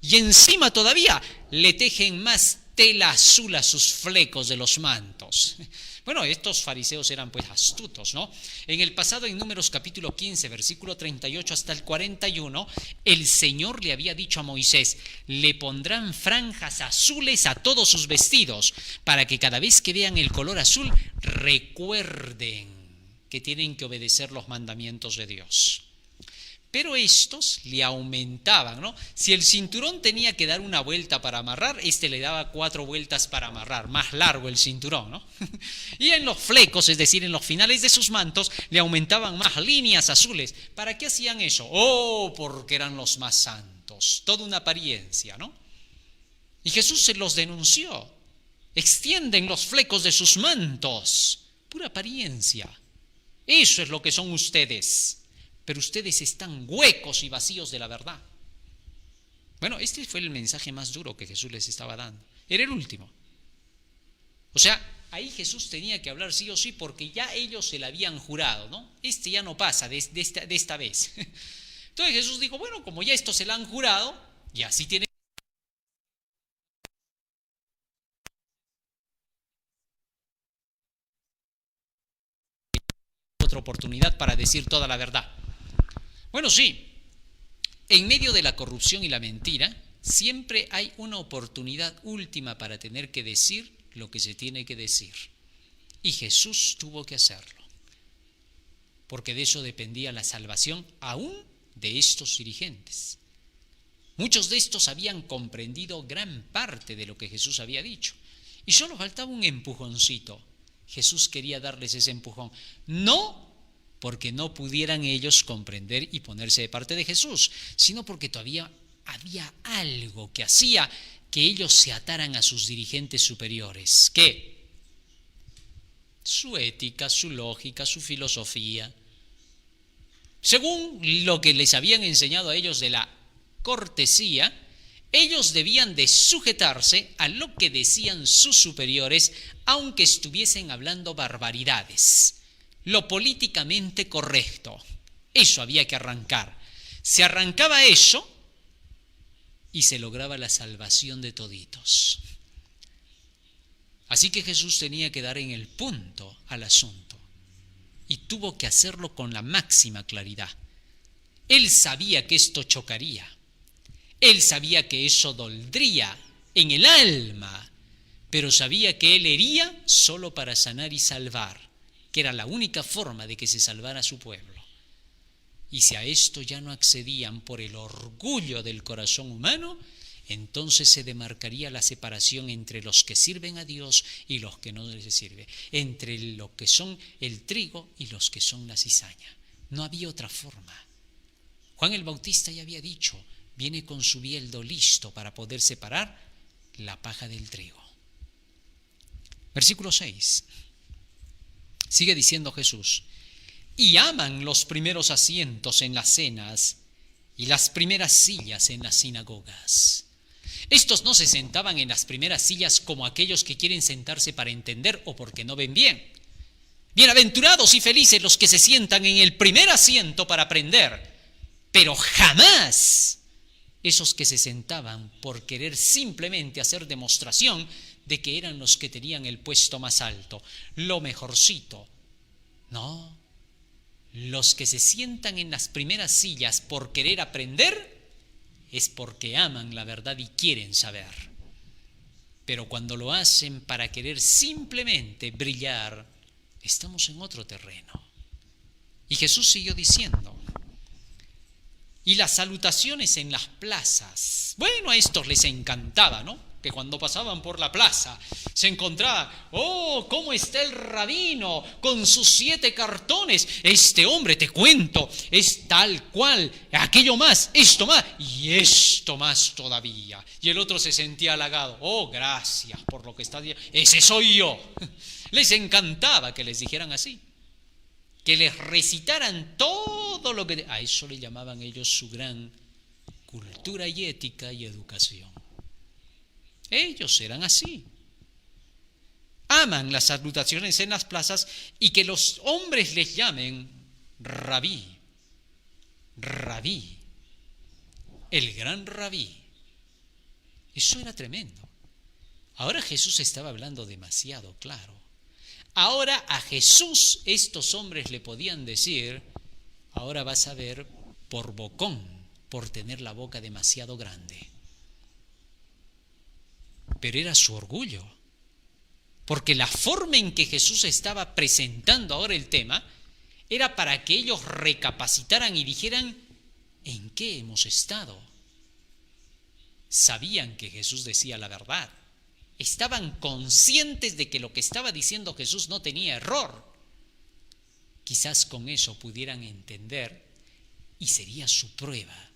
y encima todavía le tejen más tela azul a sus flecos de los mantos. Bueno, estos fariseos eran pues astutos, ¿no? En el pasado, en Números capítulo 15, versículo 38 hasta el 41, el Señor le había dicho a Moisés, le pondrán franjas azules a todos sus vestidos, para que cada vez que vean el color azul, recuerden que tienen que obedecer los mandamientos de Dios. Pero estos le aumentaban, ¿no? Si el cinturón tenía que dar una vuelta para amarrar, este le daba 4 vueltas para amarrar, más largo el cinturón, ¿no? Y en los flecos, es decir, en los finales de sus mantos, le aumentaban más líneas azules. ¿Para qué hacían eso? Oh, porque eran los más santos, toda una apariencia, ¿no? Y Jesús se los denunció. Extienden los flecos de sus mantos, pura apariencia. Eso es lo que son ustedes. Pero ustedes están huecos y vacíos de la verdad. Bueno, este fue el mensaje más duro que Jesús les estaba dando. Era el último. O sea, ahí Jesús tenía que hablar sí o sí porque ya ellos se la habían jurado, ¿no? Este ya no pasa de esta vez. Entonces Jesús dijo, bueno, como ya esto se la han jurado, ya sí tienen otra oportunidad para decir toda la verdad. Bueno, sí, en medio de la corrupción y la mentira, siempre hay una oportunidad última para tener que decir lo que se tiene que decir. Y Jesús tuvo que hacerlo, porque de eso dependía la salvación aún de estos dirigentes. Muchos de estos habían comprendido gran parte de lo que Jesús había dicho, y solo faltaba un empujoncito. Jesús quería darles ese empujón, no porque no pudieran ellos comprender y ponerse de parte de Jesús, sino porque todavía había algo que hacía que ellos se ataran a sus dirigentes superiores. ¿Qué? Su ética, su lógica, su filosofía. Según lo que les habían enseñado a ellos de la cortesía, ellos debían de sujetarse a lo que decían sus superiores, aunque estuviesen hablando barbaridades. Lo políticamente correcto, eso había que arrancar. Se arrancaba eso y se lograba la salvación de toditos. Así que Jesús tenía que dar en el punto al asunto y tuvo que hacerlo con la máxima claridad. Él sabía que esto chocaría, él sabía que eso doldría en el alma, pero sabía que él hería solo para sanar y salvar, que era la única forma de que se salvara su pueblo. Y si a esto ya no accedían por el orgullo del corazón humano, entonces se demarcaría la separación entre los que sirven a Dios y los que no les sirven, entre los que son el trigo y los que son la cizaña. No había otra forma. Juan el Bautista ya había dicho, viene con su bieldo listo para poder separar la paja del trigo. Versículo 6. Sigue diciendo Jesús, y aman los primeros asientos en las cenas y las primeras sillas en las sinagogas. Estos no se sentaban en las primeras sillas como aquellos que quieren sentarse para entender o porque no ven bien. Bienaventurados y felices los que se sientan en el primer asiento para aprender, pero jamás esos que se sentaban por querer simplemente hacer demostración de que eran los que tenían el puesto más alto, lo mejorcito. No, los que se sientan en las primeras sillas por querer aprender es porque aman la verdad y quieren saber. Pero cuando lo hacen para querer simplemente brillar, estamos en otro terreno. Y Jesús siguió diciendo, y las salutaciones en las plazas. Bueno, a estos les encantaba, ¿no? Que cuando pasaban por la plaza se encontraban, oh, ¿cómo está el rabino con sus 7 cartones? Este hombre, te cuento, es tal cual, aquello más, esto más y esto más todavía. Y el otro se sentía halagado, oh, gracias por lo que está diciendo, ese soy yo. Les encantaba que les dijeran así, que les recitaran todo lo que... A eso le llamaban ellos su gran cultura y ética y educación. Ellos eran así. Aman las salutaciones en las plazas y que los hombres les llamen rabí, rabí, el gran rabí. Eso era tremendo. Ahora Jesús estaba hablando demasiado claro. Ahora a Jesús estos hombres le podían decir, ahora vas a ver por bocón, por tener la boca demasiado grande. Pero era su orgullo, porque la forma en que Jesús estaba presentando ahora el tema era para que ellos recapacitaran y dijeran, ¿En qué hemos estado? Sabían que Jesús decía la verdad. Estaban conscientes de que lo que estaba diciendo Jesús no tenía error. Quizás con eso pudieran entender y sería su prueba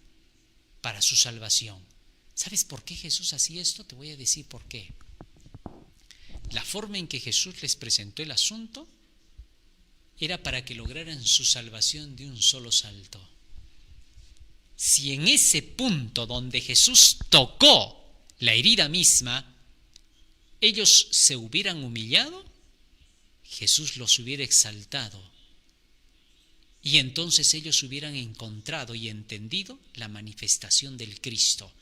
para su salvación. ¿Sabes por qué Jesús hacía esto? Te voy a decir por qué. La forma en que Jesús les presentó el asunto era para que lograran su salvación de un solo salto. Si en ese punto donde Jesús tocó la herida misma, ellos se hubieran humillado, Jesús los hubiera exaltado. Y entonces ellos hubieran encontrado y entendido la manifestación del Cristo.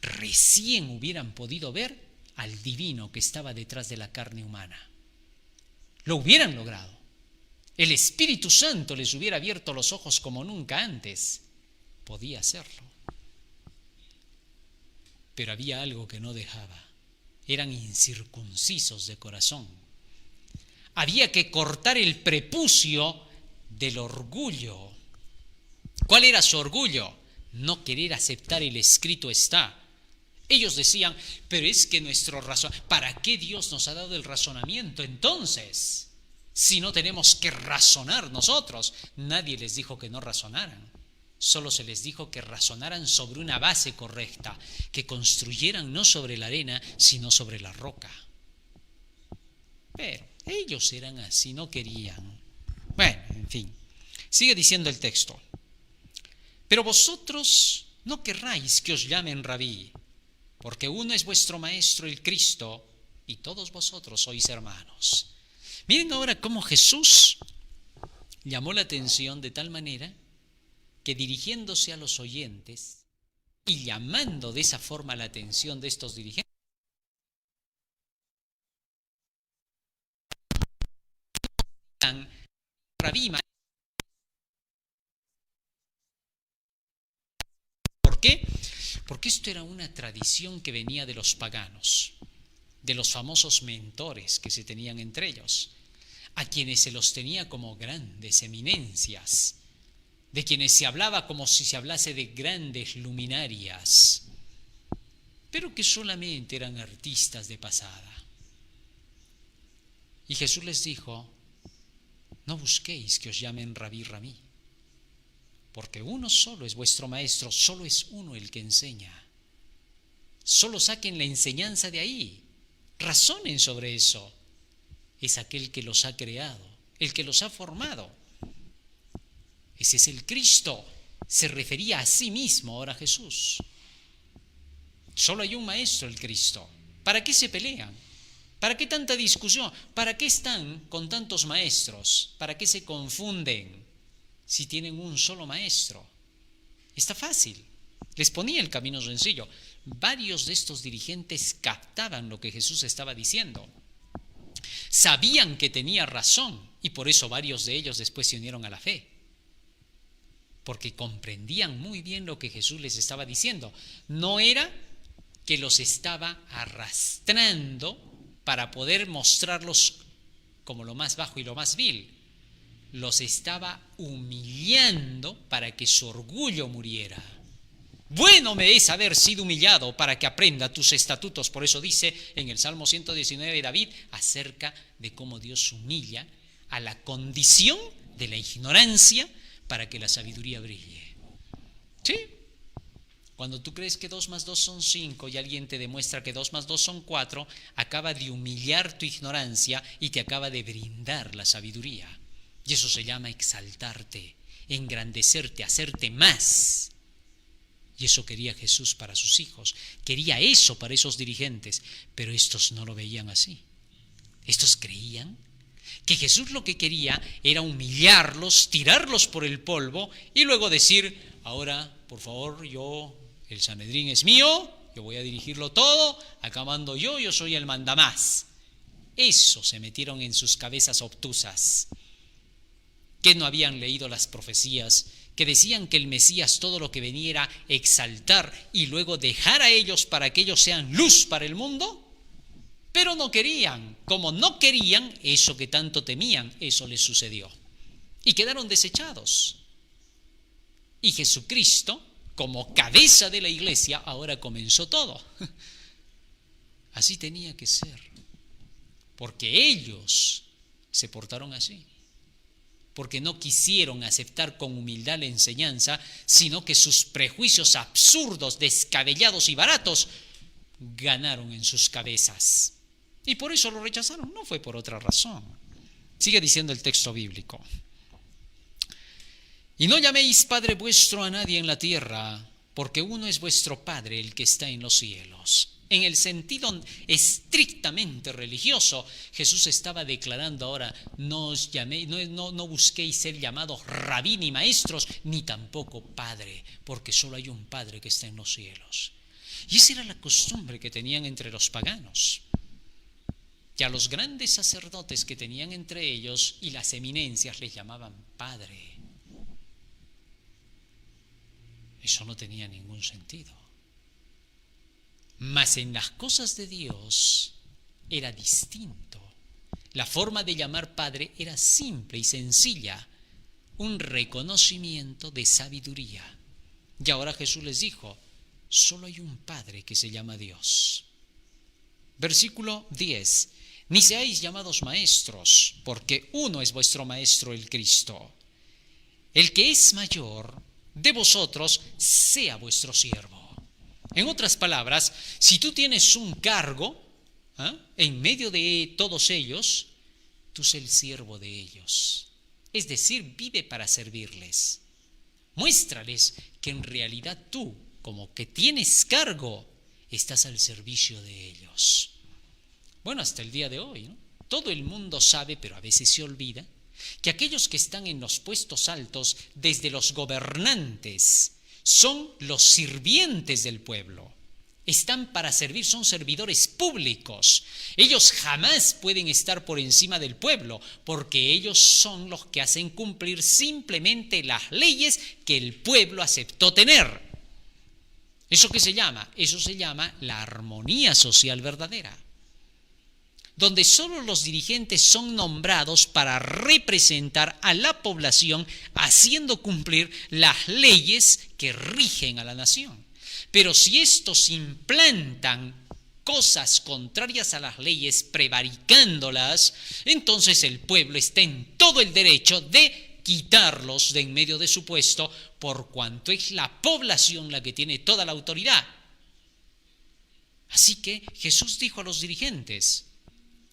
Recién hubieran podido ver al divino que estaba detrás de la carne humana. Lo hubieran logrado. El Espíritu Santo les hubiera abierto los ojos como nunca antes. Podía hacerlo. Pero había algo que no dejaba. Eran incircuncisos de corazón. Había que cortar el prepucio del orgullo. ¿Cuál era su orgullo? No querer aceptar el escrito está. Ellos decían, pero es que nuestro ¿para qué Dios nos ha dado el razonamiento entonces? Si no tenemos que razonar nosotros. Nadie les dijo que no razonaran. Solo se les dijo que razonaran sobre una base correcta, que construyeran no sobre la arena, sino sobre la roca. Pero ellos eran así, no querían. Bueno, en fin, sigue diciendo el texto. Pero vosotros no querráis que os llamen rabí, porque uno es vuestro maestro, el Cristo, y todos vosotros sois hermanos. Miren ahora cómo Jesús llamó la atención de tal manera que dirigiéndose a los oyentes y llamando de esa forma la atención de estos dirigentes, rabí. ¿Por qué? Porque esto era una tradición que venía de los paganos, de los famosos mentores que se tenían entre ellos, a quienes se los tenía como grandes eminencias, de quienes se hablaba como si se hablase de grandes luminarias, pero que solamente eran artistas de pasada. Y Jesús les dijo, no busquéis que os llamen rabí, rabí, porque uno solo es vuestro maestro, solo es uno el que enseña. Solo saquen la enseñanza de ahí, razonen sobre eso. Es aquel que los ha creado, el que los ha formado. Ese es el Cristo. Se refería a sí mismo ahora Jesús. Solo hay un maestro, el Cristo. ¿Para qué se pelean? ¿Para qué tanta discusión? ¿Para qué están con tantos maestros? ¿Para qué se confunden si tienen un solo maestro? Está fácil. Les ponía el camino sencillo. Varios de estos dirigentes captaban lo que Jesús estaba diciendo. Sabían que tenía razón y por eso varios de ellos después se unieron a la fe. Porque comprendían muy bien lo que Jesús les estaba diciendo. No era que los estaba arrastrando para poder mostrarlos como lo más bajo y lo más vil. Los estaba humillando para que su orgullo muriera. Bueno me es haber sido humillado para que aprenda tus estatutos. Por eso dice en el Salmo 119 David acerca de cómo Dios humilla a la condición de la ignorancia para que la sabiduría brille. ¿Sí? Cuando tú crees que 2 más 2 son 5 y alguien te demuestra que 2 más 2 son 4, acaba de humillar tu ignorancia y te acaba de brindar la sabiduría. Y eso se llama exaltarte, engrandecerte, hacerte más. Y eso quería Jesús para sus hijos. Quería eso para esos dirigentes, pero estos no lo veían así. Estos creían que Jesús lo que quería era humillarlos, tirarlos por el polvo y luego decir, ahora, por favor, el Sanedrín es mío, yo voy a dirigirlo todo, acá mando yo soy el mandamás. Eso se metieron en sus cabezas obtusas, que no habían leído las profecías, que decían que el Mesías todo lo que venía era exaltar y luego dejar a ellos para que ellos sean luz para el mundo. Pero no querían, como no querían eso que tanto temían, eso les sucedió. Y quedaron desechados. Y Jesucristo, como cabeza de la iglesia, ahora comenzó todo. Así tenía que ser, porque ellos se portaron así, porque no quisieron aceptar con humildad la enseñanza, sino que sus prejuicios absurdos, descabellados y baratos ganaron en sus cabezas. Y por eso lo rechazaron, no fue por otra razón. Sigue diciendo el texto bíblico. Y no llaméis Padre vuestro a nadie en la tierra, porque uno es vuestro Padre, el que está en los cielos. En el sentido estrictamente religioso, Jesús estaba declarando ahora: no os llaméis, no busquéis ser llamados rabí ni maestros, ni tampoco Padre, porque solo hay un Padre que está en los cielos. Y esa era la costumbre que tenían entre los paganos. Y a los grandes sacerdotes que tenían entre ellos y las eminencias les llamaban Padre. Eso no tenía ningún sentido. Mas en las cosas de Dios era distinto. La forma de llamar Padre era simple y sencilla, un reconocimiento de sabiduría. Y ahora Jesús les dijo: solo hay un Padre que se llama Dios. Versículo 10. Ni seáis llamados maestros, porque uno es vuestro maestro, el Cristo. El que es mayor de vosotros sea vuestro siervo. En otras palabras, si tú tienes un cargo en medio de todos ellos, tú sé el siervo de ellos. Es decir, vive para servirles. Muéstrales que en realidad tú, como que tienes cargo, estás al servicio de ellos. Bueno, hasta el día de hoy, ¿no? Todo el mundo sabe, pero a veces se olvida, que aquellos que están en los puestos altos, desde los gobernantes, son los sirvientes del pueblo. Están para servir, son servidores públicos. Ellos jamás pueden estar por encima del pueblo, porque ellos son los que hacen cumplir simplemente las leyes que el pueblo aceptó tener. ¿Eso qué se llama? Eso se llama la armonía social verdadera, donde solo los dirigentes son nombrados para representar a la población, haciendo cumplir las leyes que rigen a la nación. Pero si estos implantan cosas contrarias a las leyes, prevaricándolas, entonces el pueblo está en todo el derecho de quitarlos de en medio de su puesto, por cuanto es la población la que tiene toda la autoridad. Así que Jesús dijo a los dirigentes: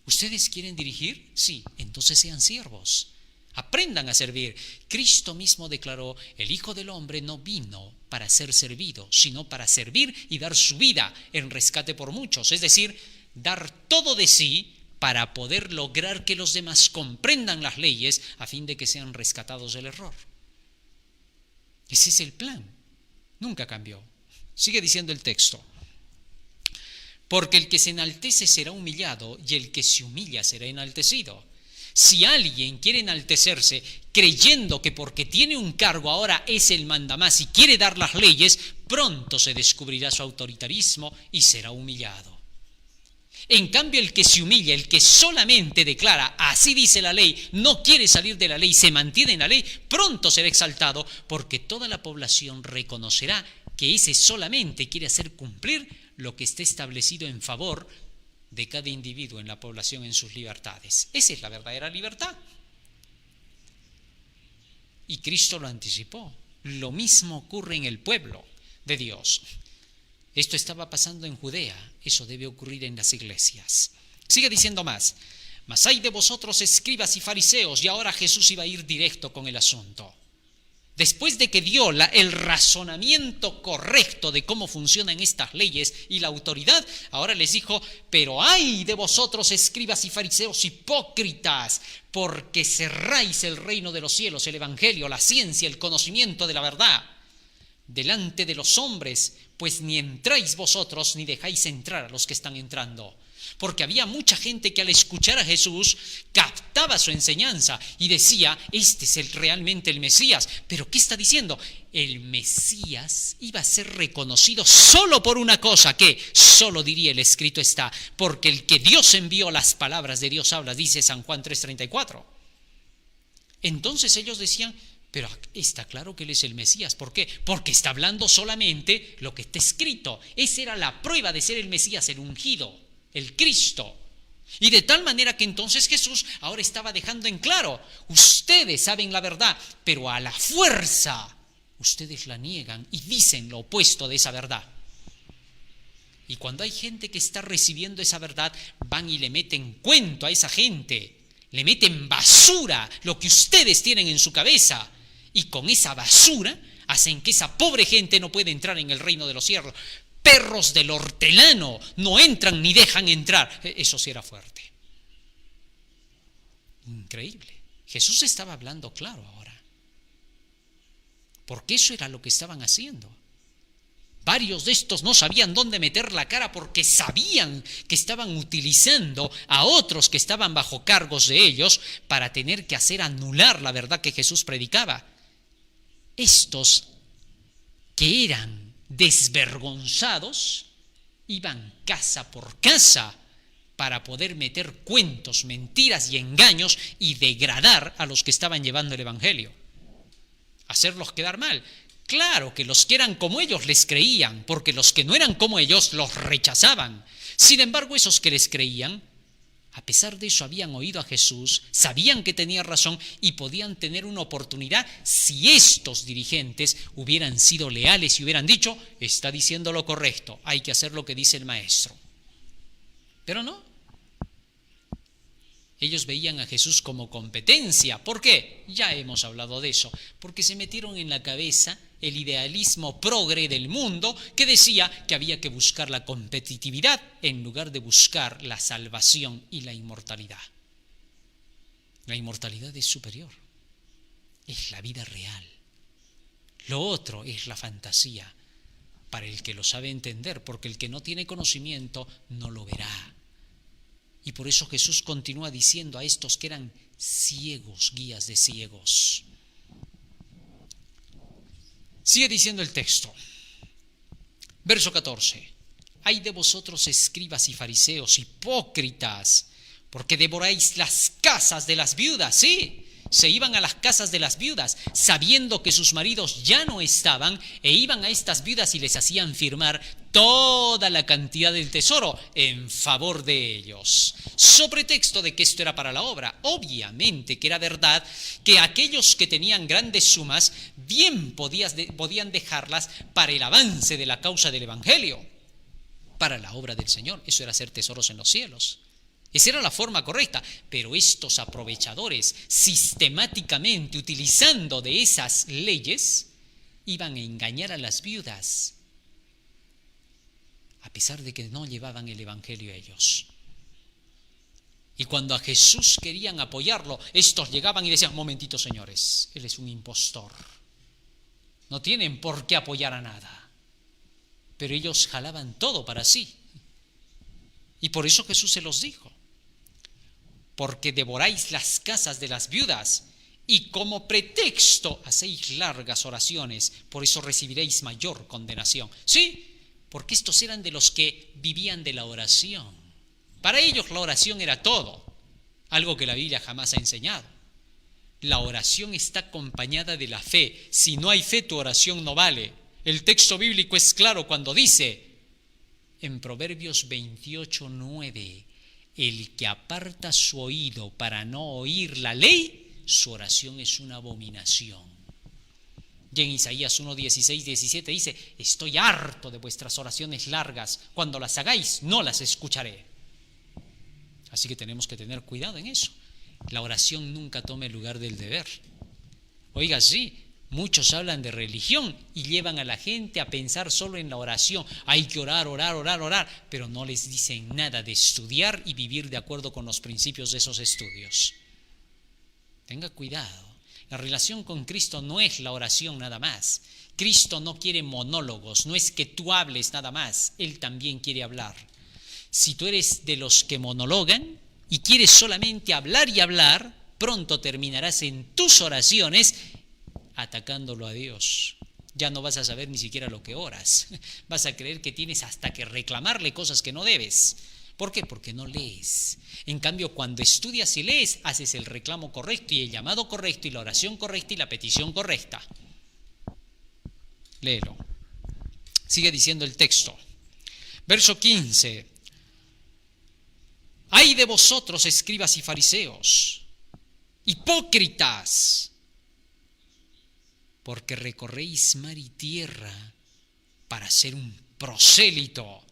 ¿ustedes quieren dirigir? Sí, entonces sean siervos. Aprendan a servir. Cristo mismo declaró: el Hijo del Hombre no vino para ser servido, sino para servir y dar su vida en rescate por muchos. Es decir, dar todo de sí para poder lograr que los demás comprendan las leyes a fin de que sean rescatados del error. Ese es el plan. Nunca cambió. Sigue diciendo el texto. Porque el que se enaltece será humillado, y el que se humilla será enaltecido. Si alguien quiere enaltecerse creyendo que porque tiene un cargo ahora es el mandamás y quiere dar las leyes, pronto se descubrirá su autoritarismo y será humillado. En cambio, el que se humilla, el que solamente declara: así dice la ley, no quiere salir de la ley, se mantiene en la ley, pronto será exaltado, porque toda la población reconocerá que ese solamente quiere hacer cumplir lo que está establecido en favor de cada individuo en la población en sus libertades. Esa es la verdadera libertad. Y Cristo lo anticipó. Lo mismo ocurre en el pueblo de Dios. Esto estaba pasando en Judea, eso debe ocurrir en las iglesias. Sigue diciendo más: mas hay de vosotros escribas y fariseos. Y ahora Jesús iba a ir directo con el asunto. Después de que dio el razonamiento correcto de cómo funcionan estas leyes y la autoridad, ahora les dijo: pero ay de vosotros escribas y fariseos hipócritas, porque cerráis el reino de los cielos, el evangelio, la ciencia, el conocimiento de la verdad, delante de los hombres, pues ni entráis vosotros ni dejáis entrar a los que están entrando. Porque había mucha gente que al escuchar a Jesús captaba su enseñanza y decía: este es realmente el Mesías. ¿Pero qué está diciendo? El Mesías iba a ser reconocido solo por una cosa, que solo diría: el escrito está, porque el que Dios envió, las palabras de Dios habla, dice San Juan 3:34. Entonces ellos decían: Pero está claro que Él es el Mesías. ¿Por qué? Porque está hablando solamente lo que está escrito. Esa era la prueba de ser el Mesías, el ungido, el Cristo. Y de tal manera que entonces Jesús ahora estaba dejando en claro, ustedes saben la verdad, pero a la fuerza ustedes la niegan y dicen lo opuesto de esa verdad. Y cuando hay gente que está recibiendo esa verdad, van y le meten cuento a esa gente, le meten basura, lo que ustedes tienen en su cabeza, y con esa basura hacen que esa pobre gente no pueda entrar en el reino de los cielos. Perros del hortelano no entran ni dejan entrar. Eso sí era fuerte. Increíble. Jesús estaba hablando claro ahora, porque eso era lo que estaban haciendo. Varios de estos no sabían dónde meter la cara porque sabían que estaban utilizando a otros que estaban bajo cargos de ellos para tener que hacer anular la verdad que Jesús predicaba. Estos que eran desvergonzados iban casa por casa para poder meter cuentos, mentiras y engaños y degradar a los que estaban llevando el evangelio, hacerlos quedar mal. Claro que los que eran como ellos les creían, porque los que no eran como ellos los rechazaban. Sin embargo, esos que les creían, a pesar de eso habían oído a Jesús, sabían que tenía razón y podían tener una oportunidad si estos dirigentes hubieran sido leales y hubieran dicho, está diciendo lo correcto, hay que hacer lo que dice el maestro. Pero no. Ellos veían a Jesús como competencia. ¿Por qué? Ya hemos hablado de eso. Porque se metieron en la cabeza el idealismo progre del mundo que decía que había que buscar la competitividad en lugar de buscar la salvación y la inmortalidad. La inmortalidad es superior. Es la vida real. Lo otro es la fantasía para el que lo sabe entender, porque el que no tiene conocimiento no lo verá. Y por eso Jesús continúa diciendo a estos que eran ciegos, guías de ciegos. Sigue diciendo el texto. Verso 14. Ay de vosotros, escribas y fariseos, hipócritas, porque devoráis las casas de las viudas. Sí, se iban a las casas de las viudas, sabiendo que sus maridos ya no estaban, e iban a estas viudas y les hacían firmar toda la cantidad del tesoro en favor de ellos, sobre pretexto de que esto era para la obra. Obviamente que era verdad que aquellos que tenían grandes sumas bien podían dejarlas para el avance de la causa del evangelio, para la obra del Señor. Eso era hacer tesoros en los cielos. Esa era la forma correcta, pero estos aprovechadores, sistemáticamente utilizando de esas leyes, iban a engañar a las viudas, a pesar de que no llevaban el evangelio ellos. Y cuando a Jesús querían apoyarlo, estos llegaban y decían, momentito señores, él es un impostor, no tienen por qué apoyar a nada. Pero ellos jalaban todo para sí. Y por eso Jesús se los dijo. Porque devoráis las casas de las viudas y como pretexto hacéis largas oraciones, por eso recibiréis mayor condenación. Sí, porque estos eran de los que vivían de la oración. Para ellos la oración era todo, algo que la Biblia jamás ha enseñado. La oración está acompañada de la fe. Si no hay fe, tu oración no vale. El texto bíblico es claro cuando dice en Proverbios 28:9, el que aparta su oído para no oír la ley, su oración es una abominación. Y en Isaías 1:16-17 dice, estoy harto de vuestras oraciones largas, cuando las hagáis no las escucharé. Así que tenemos que tener cuidado en eso. La oración nunca tome el lugar del deber. Oiga, sí, muchos hablan de religión y llevan a la gente a pensar solo en la oración. Hay que orar, orar, orar, orar, pero no les dicen nada de estudiar y vivir de acuerdo con los principios de esos estudios. Tenga cuidado. La relación con Cristo no es la oración nada más. Cristo no quiere monólogos, no es que tú hables nada más, Él también quiere hablar. Si tú eres de los que monologan y quieres solamente hablar y hablar, pronto terminarás en tus oraciones atacándolo a Dios. Ya no vas a saber ni siquiera lo que oras. Vas a creer que tienes hasta que reclamarle cosas que no debes, ¿Por qué? Porque no lees. En cambio, cuando estudias y lees, haces el reclamo correcto y el llamado correcto y la oración correcta y la petición correcta. Léelo. Sigue diciendo el texto. Verso 15. ¡Ay de vosotros, escribas y fariseos, hipócritas! Porque recorréis mar y tierra para ser un prosélito.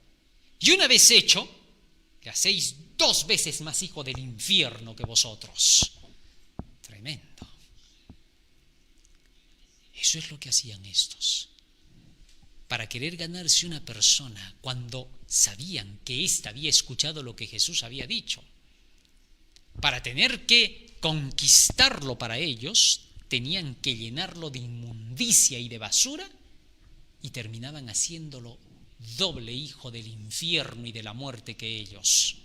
Y una vez hecho, le hacéis 2 veces más hijo del infierno que vosotros. Tremendo. Eso es lo que hacían estos. Para querer ganarse una persona cuando sabían que ésta había escuchado lo que Jesús había dicho. Para tener que conquistarlo para ellos, tenían que llenarlo de inmundicia y de basura y terminaban haciéndolo doble hijo del infierno y de la muerte que ellos.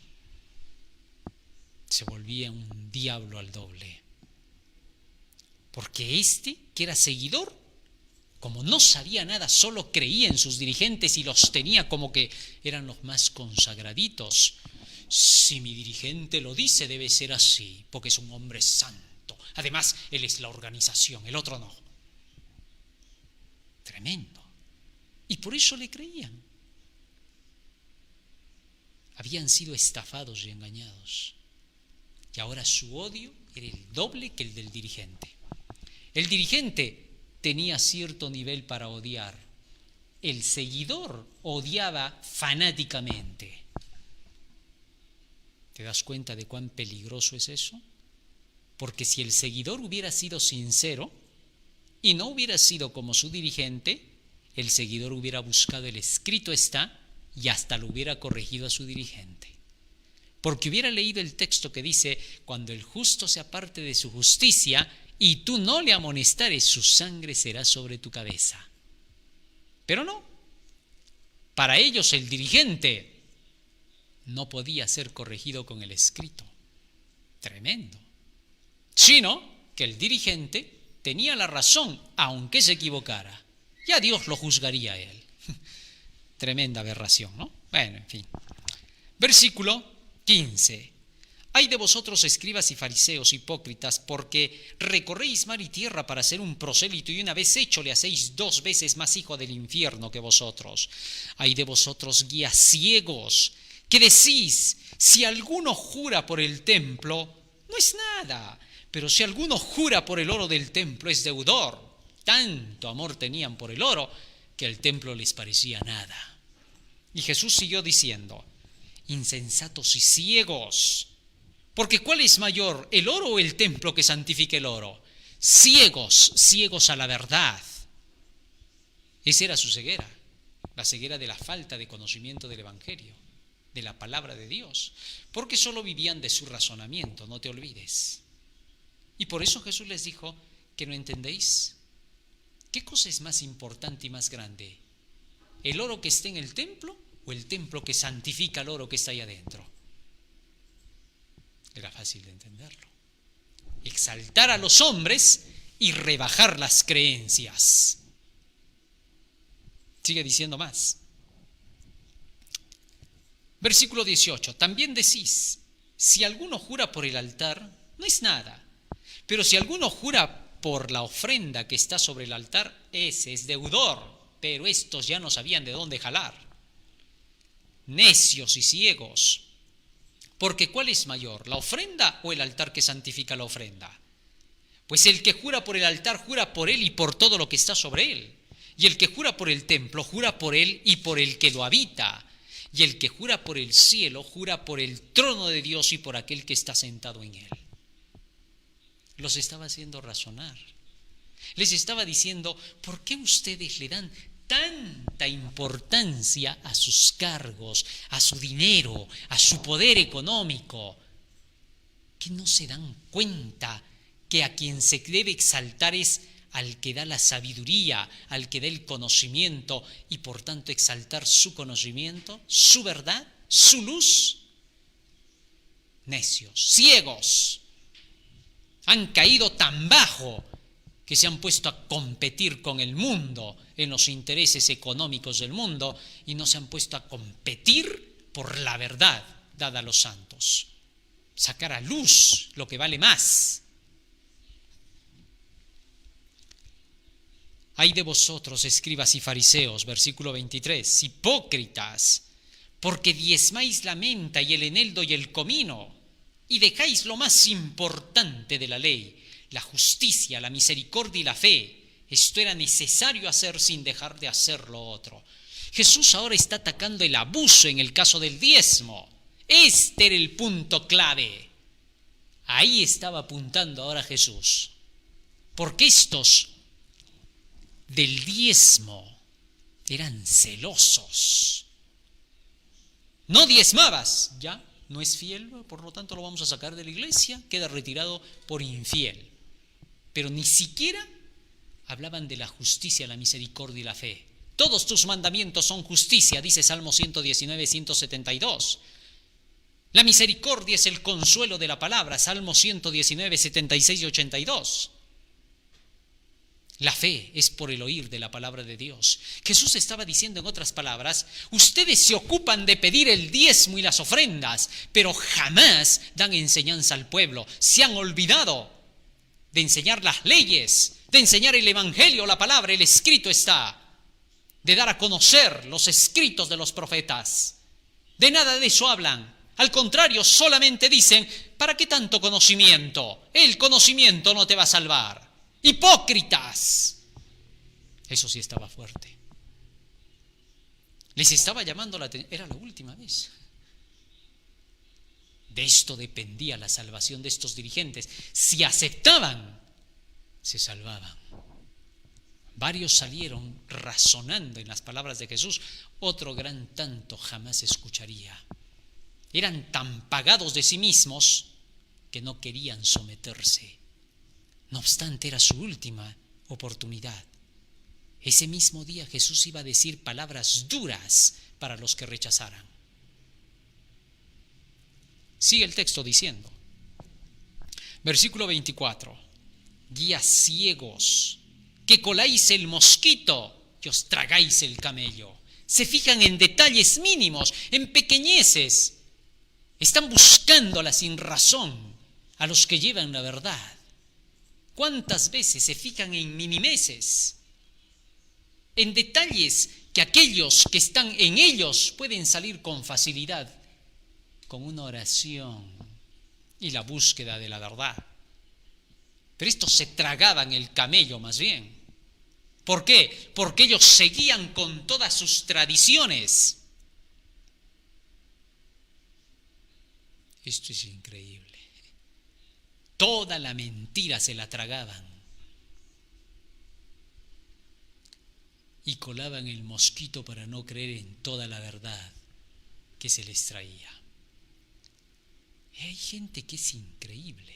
Se volvía un diablo al doble. Porque este, que era seguidor, como no sabía nada, solo creía en sus dirigentes y los tenía como que eran los más consagraditos. Si mi dirigente lo dice, debe ser así, porque es un hombre santo. Además, él es la organización, el otro no. Tremendo. Y por eso le creían. Habían sido estafados y engañados. Y ahora su odio era el doble que el del dirigente. El dirigente tenía cierto nivel para odiar. El seguidor odiaba fanáticamente. ¿Te das cuenta de cuán peligroso es eso? Porque si el seguidor hubiera sido sincero y no hubiera sido como su dirigente, el seguidor hubiera buscado el escrito está y hasta lo hubiera corregido a su dirigente. Porque hubiera leído el texto que dice, cuando el justo se aparte de su justicia y tú no le amonestares, su sangre será sobre tu cabeza. Pero no. Para ellos el dirigente no podía ser corregido con el escrito. Tremendo. Sino que el dirigente tenía la razón, aunque se equivocara. Ya Dios lo juzgaría a él. Tremenda aberración, ¿no? Bueno, en fin. Versículo 15. Ay de vosotros, escribas y fariseos, hipócritas, porque recorréis mar y tierra para ser un prosélito y una vez hecho le hacéis 2 veces más hijo del infierno que vosotros. Ay de vosotros, guías ciegos, que decís, si alguno jura por el templo, no es nada, pero si alguno jura por el oro del templo es deudor. Tanto amor tenían por el oro que el templo les parecía nada. Y Jesús siguió diciendo, insensatos y ciegos, porque ¿cuál es mayor, el oro o el templo que santifica el oro? Ciegos, ciegos a la verdad. Esa era su ceguera, la ceguera de la falta de conocimiento del Evangelio, de la palabra de Dios, porque solo vivían de su razonamiento, no te olvides. Y por eso Jesús les dijo que no entendéis. ¿Qué cosa es más importante y más grande? ¿El oro que está en el templo o el templo que santifica el oro que está ahí adentro? Era fácil de entenderlo. Exaltar a los hombres y rebajar las creencias. Sigue diciendo más. Versículo 18. También decís, si alguno jura por el altar, no es nada. Pero si alguno jura por la ofrenda que está sobre el altar, ese es deudor. Pero estos ya no sabían de dónde jalar. Necios y ciegos. Porque ¿cuál es mayor, la ofrenda o el altar que santifica la ofrenda? Pues el que jura por el altar, jura por él y por todo lo que está sobre él. Y el que jura por el templo, jura por él y por el que lo habita. Y el que jura por el cielo, jura por el trono de Dios y por aquel que está sentado en él. Los estaba haciendo razonar. Les estaba diciendo, ¿por qué ustedes le dan tanta importancia a sus cargos, a su dinero, a su poder económico, que no se dan cuenta que a quien se debe exaltar es al que da la sabiduría, al que da el conocimiento y por tanto exaltar su conocimiento, su verdad, su luz? Necios, ciegos, han caído tan bajo que se han puesto a competir con el mundo en los intereses económicos del mundo y no se han puesto a competir por la verdad, dada a los santos. Sacar a luz lo que vale más. Ay de vosotros, escribas y fariseos, versículo 23, hipócritas, porque diezmáis la menta y el eneldo y el comino, y dejáis lo más importante de la ley, la justicia, la misericordia y la fe. Esto era necesario hacer sin dejar de hacer lo otro. Jesús ahora está atacando el abuso en el caso del diezmo. Este era el punto clave. Ahí estaba apuntando ahora Jesús. Porque estos del diezmo eran celosos. No diezmabas, ya no es fiel, por lo tanto lo vamos a sacar de la iglesia, queda retirado por infiel. Pero ni siquiera hablaban de la justicia, la misericordia y la fe. Todos tus mandamientos son justicia, dice Salmo 119, 172. La misericordia es el consuelo de la palabra, Salmo 119, 76 y 82. La fe es por el oír de la palabra de Dios. Jesús estaba diciendo en otras palabras, ustedes se ocupan de pedir el diezmo y las ofrendas, pero jamás dan enseñanza al pueblo. Se han olvidado de enseñar las leyes, de enseñar el evangelio, la palabra, el escrito está, de dar a conocer los escritos de los profetas. De nada de eso hablan. Al contrario, solamente dicen, ¿para qué tanto conocimiento? El conocimiento no te va a salvar. ¡Hipócritas! Eso sí estaba fuerte. Les estaba llamando la atención. Era la última vez. De esto dependía la salvación de estos dirigentes. Si aceptaban, se salvaban. Varios salieron razonando en las palabras de Jesús. Otro gran tanto jamás escucharía. Eran tan pagados de sí mismos que no querían someterse. No obstante, era su última oportunidad. Ese mismo día Jesús iba a decir palabras duras para los que rechazaran. Sigue el texto diciendo, versículo 24, guías ciegos, que coláis el mosquito y os tragáis el camello. Se fijan en detalles mínimos, en pequeñeces. Están buscando la sinrazón a los que llevan la verdad. ¿Cuántas veces se fijan en minimeces, en detalles que aquellos que están en ellos pueden salir con facilidad con una oración y la búsqueda de la verdad? Pero estos se tragaban el camello más bien. ¿Por qué? Porque ellos seguían con todas sus tradiciones. Esto es increíble. Toda la mentira se la tragaban y colaban el mosquito para no creer en toda la verdad que se les traía. Y hay gente que es increíble.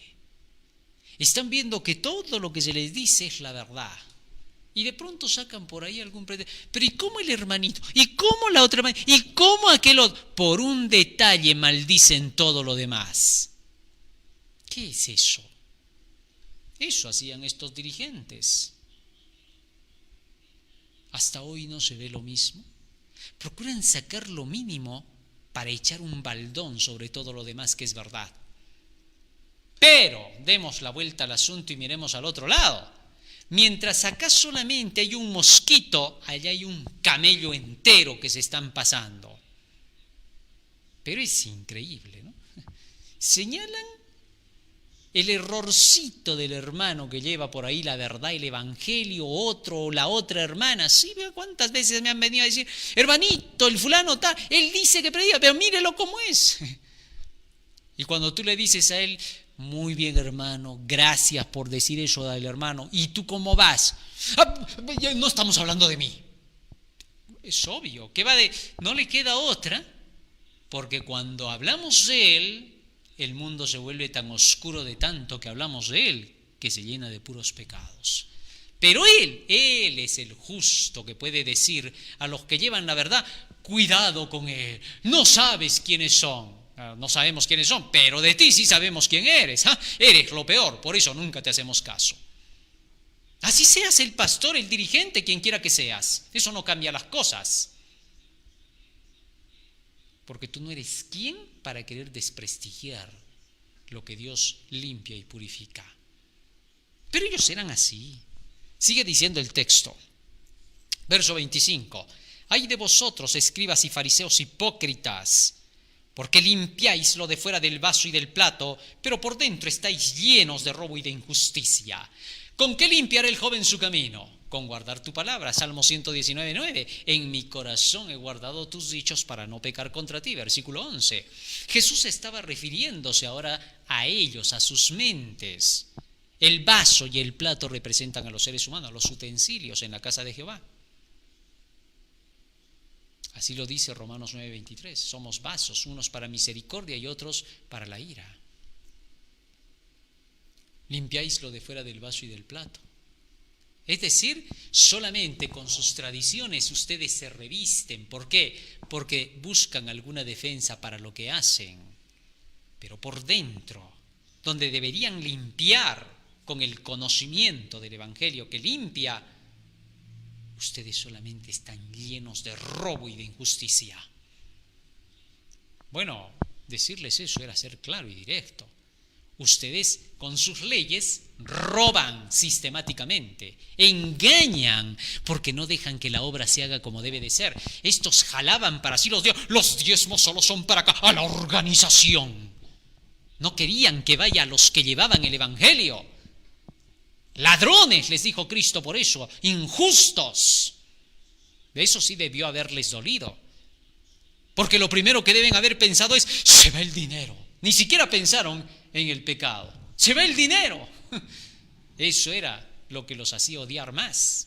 Están viendo que todo lo que se les dice es la verdad y de pronto sacan por ahí algún pretexto. Pero ¿y cómo el hermanito? ¿Y cómo la otra hermanita? ¿Y cómo aquel otro? Por un detalle maldicen todo lo demás. ¿Qué es eso? Eso hacían estos dirigentes. Hasta hoy no se ve lo mismo. Procuran sacar lo mínimo para echar un baldón sobre todo lo demás que es verdad. Pero demos la vuelta al asunto y miremos al otro lado. Mientras acá solamente hay un mosquito, allá hay un camello entero que se están pasando. Pero es increíble, ¿no? Señalan el errorcito del hermano que lleva por ahí la verdad, el evangelio, otro o la otra hermana. Sí, vea cuántas veces me han venido a decir, hermanito, el fulano tal, él dice que predica, pero mírelo cómo es. Y cuando tú le dices a él, muy bien hermano, gracias por decir eso del hermano, ¿y tú cómo vas? No estamos hablando de mí. Es obvio, que no le queda otra, porque cuando hablamos de él, el mundo se vuelve tan oscuro de tanto que hablamos de él, que se llena de puros pecados. Pero él es el justo que puede decir a los que llevan la verdad, cuidado con él, no sabes quiénes son. No sabemos quiénes son, pero de ti sí sabemos quién eres. Eres lo peor, por eso nunca te hacemos caso. Así seas el pastor, el dirigente, quien quiera que seas. Eso no cambia las cosas. porque tú no eres quien para querer desprestigiar lo que Dios limpia y purifica. Pero ellos eran así. Sigue diciendo el texto, verso 25. Ay de vosotros, escribas y fariseos hipócritas, porque limpiáis lo de fuera del vaso y del plato, pero por dentro estáis llenos de robo y de injusticia. ¿Con qué limpiará el joven su camino? Con guardar tu palabra. Salmo 119:9. En mi corazón he guardado tus dichos para no pecar contra ti. Versículo 11. Jesús estaba refiriéndose ahora a ellos, a sus mentes. El vaso y el plato representan a los seres humanos, a los utensilios en la casa de Jehová. Así lo dice Romanos 9:23. Somos vasos, unos para misericordia y otros para la ira. Limpiáis lo de fuera del vaso y del plato. Es decir, solamente con sus tradiciones ustedes se revisten. ¿Por qué? Porque buscan alguna defensa para lo que hacen. Pero por dentro, donde deberían limpiar con el conocimiento del Evangelio que limpia, ustedes solamente están llenos de robo y de injusticia. Bueno, decirles eso era ser claro y directo. Ustedes con sus leyes roban sistemáticamente, engañan, porque no dejan que la obra se haga como debe de ser. Estos jalaban para sí los diezmos solo son para acá, a la organización. No querían que vaya a los que llevaban el Evangelio. Ladrones, les dijo Cristo por eso, injustos. De eso sí debió haberles dolido. Porque lo primero que deben haber pensado es, se va el dinero. Ni siquiera pensaron en el pecado. Se va el dinero. Eso era lo que los hacía odiar más.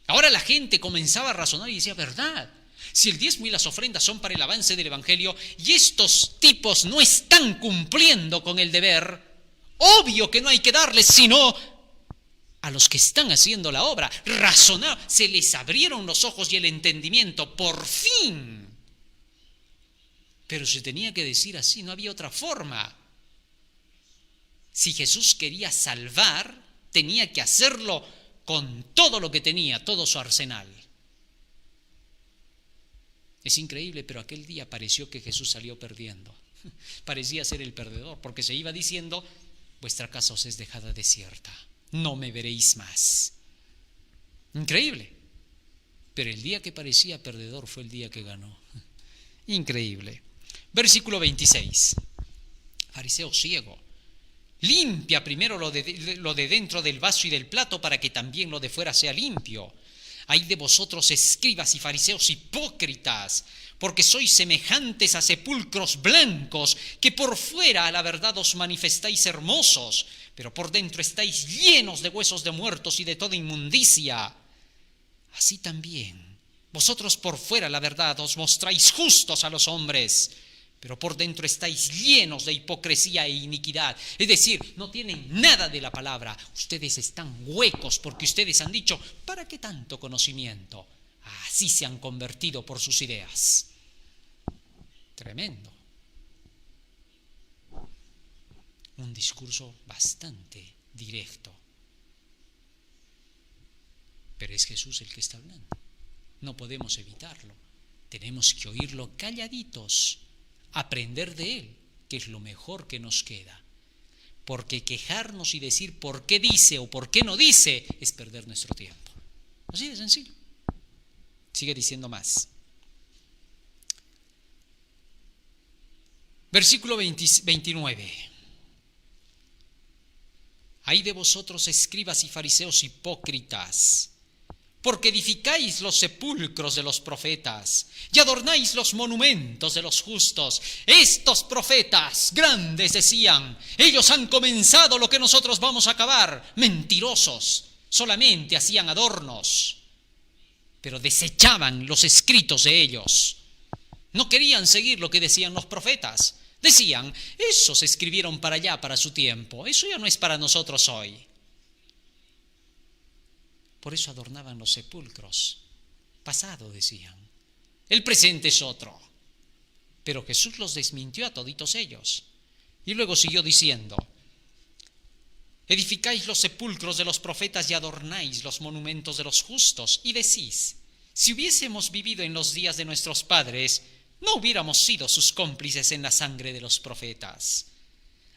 Ahora la gente comenzaba a razonar y decía, verdad, si el diezmo y las ofrendas son para el avance del Evangelio y estos tipos no están cumpliendo con el deber, obvio que no hay que darles sino a los que están haciendo la obra. Razonar, se les abrieron los ojos y el entendimiento, por fin. Pero se tenía que decir así, no había otra forma. Si Jesús quería salvar, tenía que hacerlo con todo lo que tenía, todo su arsenal. Es increíble, pero aquel día pareció que Jesús salió perdiendo. Parecía ser el perdedor, porque se iba diciendo, vuestra casa os es dejada desierta, no me veréis más. Increíble. Pero el día que parecía perdedor fue el día que ganó. Increíble. Versículo 26. Fariseo ciego, limpia primero lo de dentro del vaso y del plato para que también lo de fuera sea limpio. Ay de vosotros, escribas y fariseos hipócritas, porque sois semejantes a sepulcros blancos, que por fuera a la verdad os manifestáis hermosos, pero por dentro estáis llenos de huesos de muertos y de toda inmundicia. Así también, vosotros por fuera la verdad os mostráis justos a los hombres, pero por dentro estáis llenos de hipocresía e iniquidad. Es decir, no tienen nada de la palabra. Ustedes están huecos porque ustedes han dicho, ¿para qué tanto conocimiento? Así se han convertido por sus ideas. Tremendo. Un discurso bastante directo. Pero es Jesús el que está hablando. No podemos evitarlo. Tenemos que oírlo calladitos. Aprender de él, que es lo mejor que nos queda. Porque quejarnos y decir por qué dice o por qué no dice es perder nuestro tiempo. Así de sencillo. Sigue diciendo más. Versículo 29. Ay de vosotros, escribas y fariseos hipócritas, porque edificáis los sepulcros de los profetas y adornáis los monumentos de los justos. Estos profetas grandes decían, ellos han comenzado lo que nosotros vamos a acabar. Mentirosos, solamente hacían adornos, pero desechaban los escritos de ellos. No querían seguir lo que decían los profetas. Decían, esos escribieron para allá, para su tiempo, eso ya no es para nosotros hoy. Por eso adornaban los sepulcros. Pasado, decían. El presente es otro. Pero Jesús los desmintió a toditos ellos. Y luego siguió diciendo, edificáis los sepulcros de los profetas y adornáis los monumentos de los justos. Y decís, si hubiésemos vivido en los días de nuestros padres, no hubiéramos sido sus cómplices en la sangre de los profetas.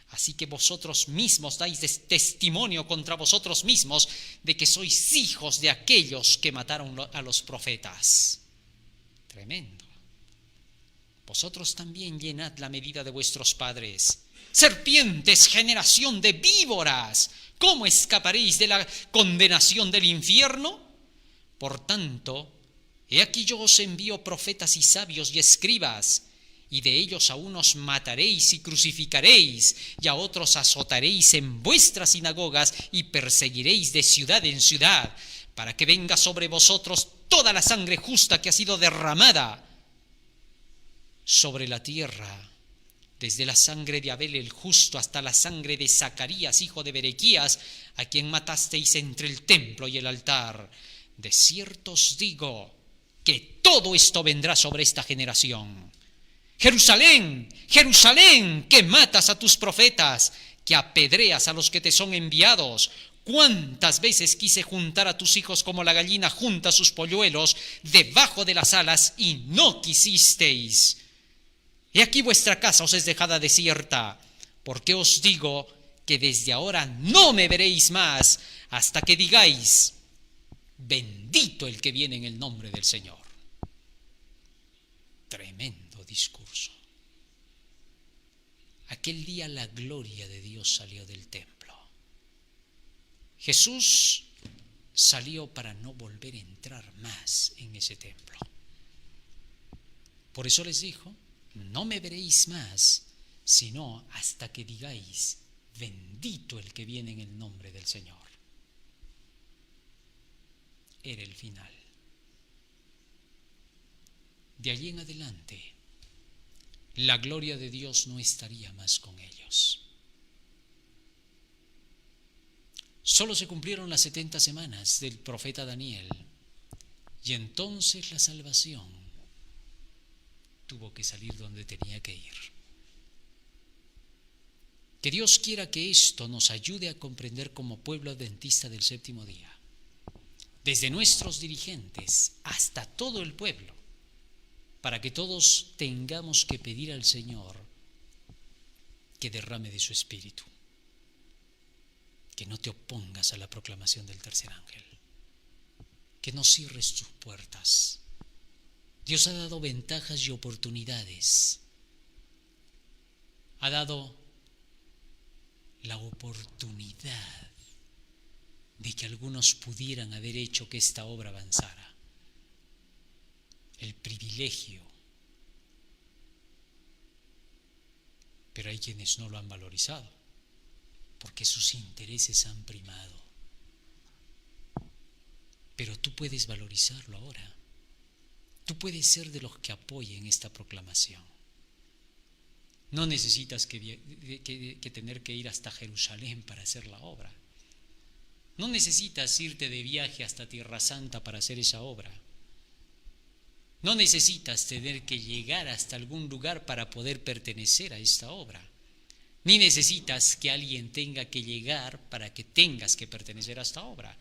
Así que vosotros mismos dais testimonio contra vosotros mismos de que sois hijos de aquellos que mataron a los profetas. Tremendo. Vosotros también llenad la medida de vuestros padres. Serpientes, generación de víboras, ¿cómo escaparéis de la condenación del infierno? Por tanto, he aquí yo os envío profetas y sabios y escribas, y de ellos a unos mataréis y crucificaréis, y a otros azotaréis en vuestras sinagogas y perseguiréis de ciudad en ciudad, para que venga sobre vosotros toda la sangre justa que ha sido derramada sobre la tierra, desde la sangre de Abel el justo hasta la sangre de Zacarías, hijo de Berequías, a quien matasteis entre el templo y el altar. De cierto os digo que todo esto vendrá sobre esta generación. Jerusalén, Jerusalén, que matas a tus profetas, que apedreas a los que te son enviados. ¿Cuántas veces quise juntar a tus hijos como la gallina junta sus polluelos debajo de las alas y no quisisteis? He aquí vuestra casa os es dejada desierta, porque os digo que desde ahora no me veréis más hasta que digáis: bendito el que viene en el nombre del Señor. Tremendo discurso. Aquel día la gloria de Dios salió del templo. Jesús salió para no volver a entrar más en ese templo. Por eso les dijo: no me veréis más, sino hasta que digáis: bendito el que viene en el nombre del Señor. Era el final. De allí en adelante, la gloria de Dios no estaría más con ellos. Solo se cumplieron las 70 semanas del profeta Daniel, y entonces la salvación tuvo que salir donde tenía que ir. Que Dios quiera que esto nos ayude a comprender como pueblo adventista del séptimo día, desde nuestros dirigentes hasta todo el pueblo, para que todos tengamos que pedir al Señor que derrame de su espíritu, que no te opongas a la proclamación del tercer ángel, que no cierres tus puertas. Dios ha dado ventajas y oportunidades, ha dado la oportunidad de que algunos pudieran haber hecho que esta obra avanzara. El privilegio. Pero hay quienes no lo han valorizado, porque sus intereses han primado. Pero tú puedes valorizarlo ahora. Tú puedes ser de los que apoyen esta proclamación. No necesitas que tener que ir hasta Jerusalén para hacer la obra. No necesitas irte de viaje hasta Tierra Santa para hacer esa obra. No necesitas tener que llegar hasta algún lugar para poder pertenecer a esta obra. Ni necesitas que alguien tenga que llegar para que tengas que pertenecer a esta obra.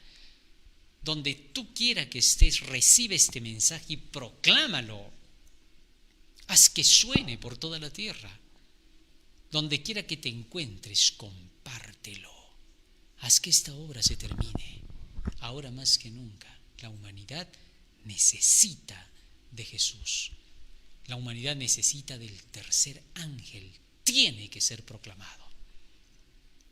Donde tú quiera que estés, recibe este mensaje y proclámalo. Haz que suene por toda la tierra. Donde quiera que te encuentres, compártelo. Haz que esta obra se termine. Ahora más que nunca, la humanidad necesita de Jesús. La humanidad necesita del tercer ángel. Tiene que ser proclamado.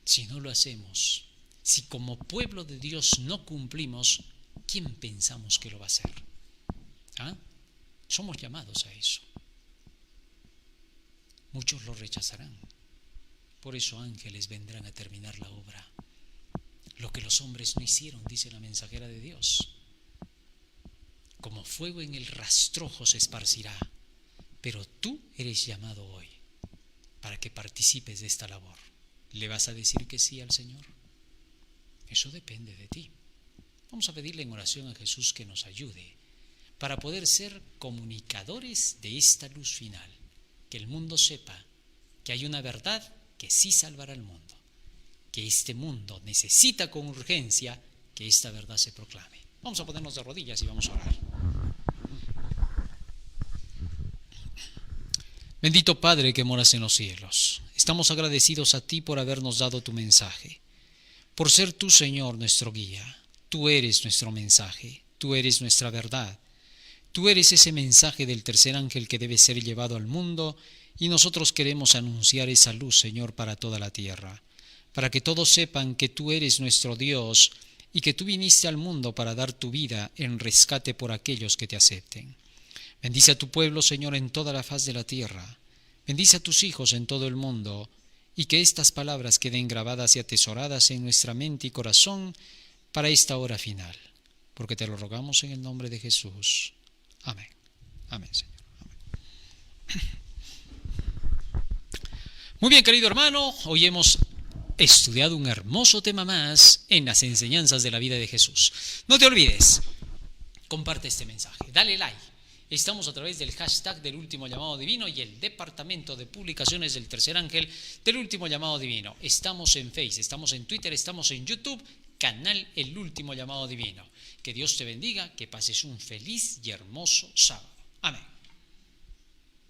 Si no lo hacemos, si como pueblo de Dios no cumplimos, ¿quién pensamos que lo va a hacer? ¿Ah? Somos llamados a eso. Muchos lo rechazarán. Por eso ángeles vendrán a terminar la obra. Lo que los hombres no hicieron, dice la mensajera de Dios. Como fuego en el rastrojo se esparcirá. Pero tú eres llamado hoy para que participes de esta labor. ¿Le vas a decir que sí al Señor? Eso depende de ti. Vamos a pedirle en oración a Jesús que nos ayude para poder ser comunicadores de esta luz final. Que el mundo sepa que hay una verdad que sí salvará al mundo. Que este mundo necesita con urgencia que esta verdad se proclame. Vamos a ponernos de rodillas y vamos a orar. Bendito Padre que moras en los cielos, estamos agradecidos a ti por habernos dado tu mensaje, por ser tú, Señor, nuestro guía. Tú eres nuestro mensaje, tú eres nuestra verdad. Tú eres ese mensaje del tercer ángel que debe ser llevado al mundo, y nosotros queremos anunciar esa luz, Señor, para toda la tierra, para que todos sepan que tú eres nuestro Dios y que tú viniste al mundo para dar tu vida en rescate por aquellos que te acepten. Bendice a tu pueblo, Señor, en toda la faz de la tierra. Bendice a tus hijos en todo el mundo, y que estas palabras queden grabadas y atesoradas en nuestra mente y corazón para esta hora final, porque te lo rogamos en el nombre de Jesús. Amén. Amén, Señor. Amén. Muy bien, querido hermano, hoy hemos estudiado un hermoso tema más en las enseñanzas de la vida de Jesús. No te olvides, comparte este mensaje, dale like. Estamos a través del hashtag del Último Llamado Divino y el departamento de publicaciones del Tercer Ángel del Último Llamado Divino. Estamos en Facebook, estamos en Twitter, estamos en YouTube, canal El Último Llamado Divino. Que Dios te bendiga, que pases un feliz y hermoso sábado. Amén.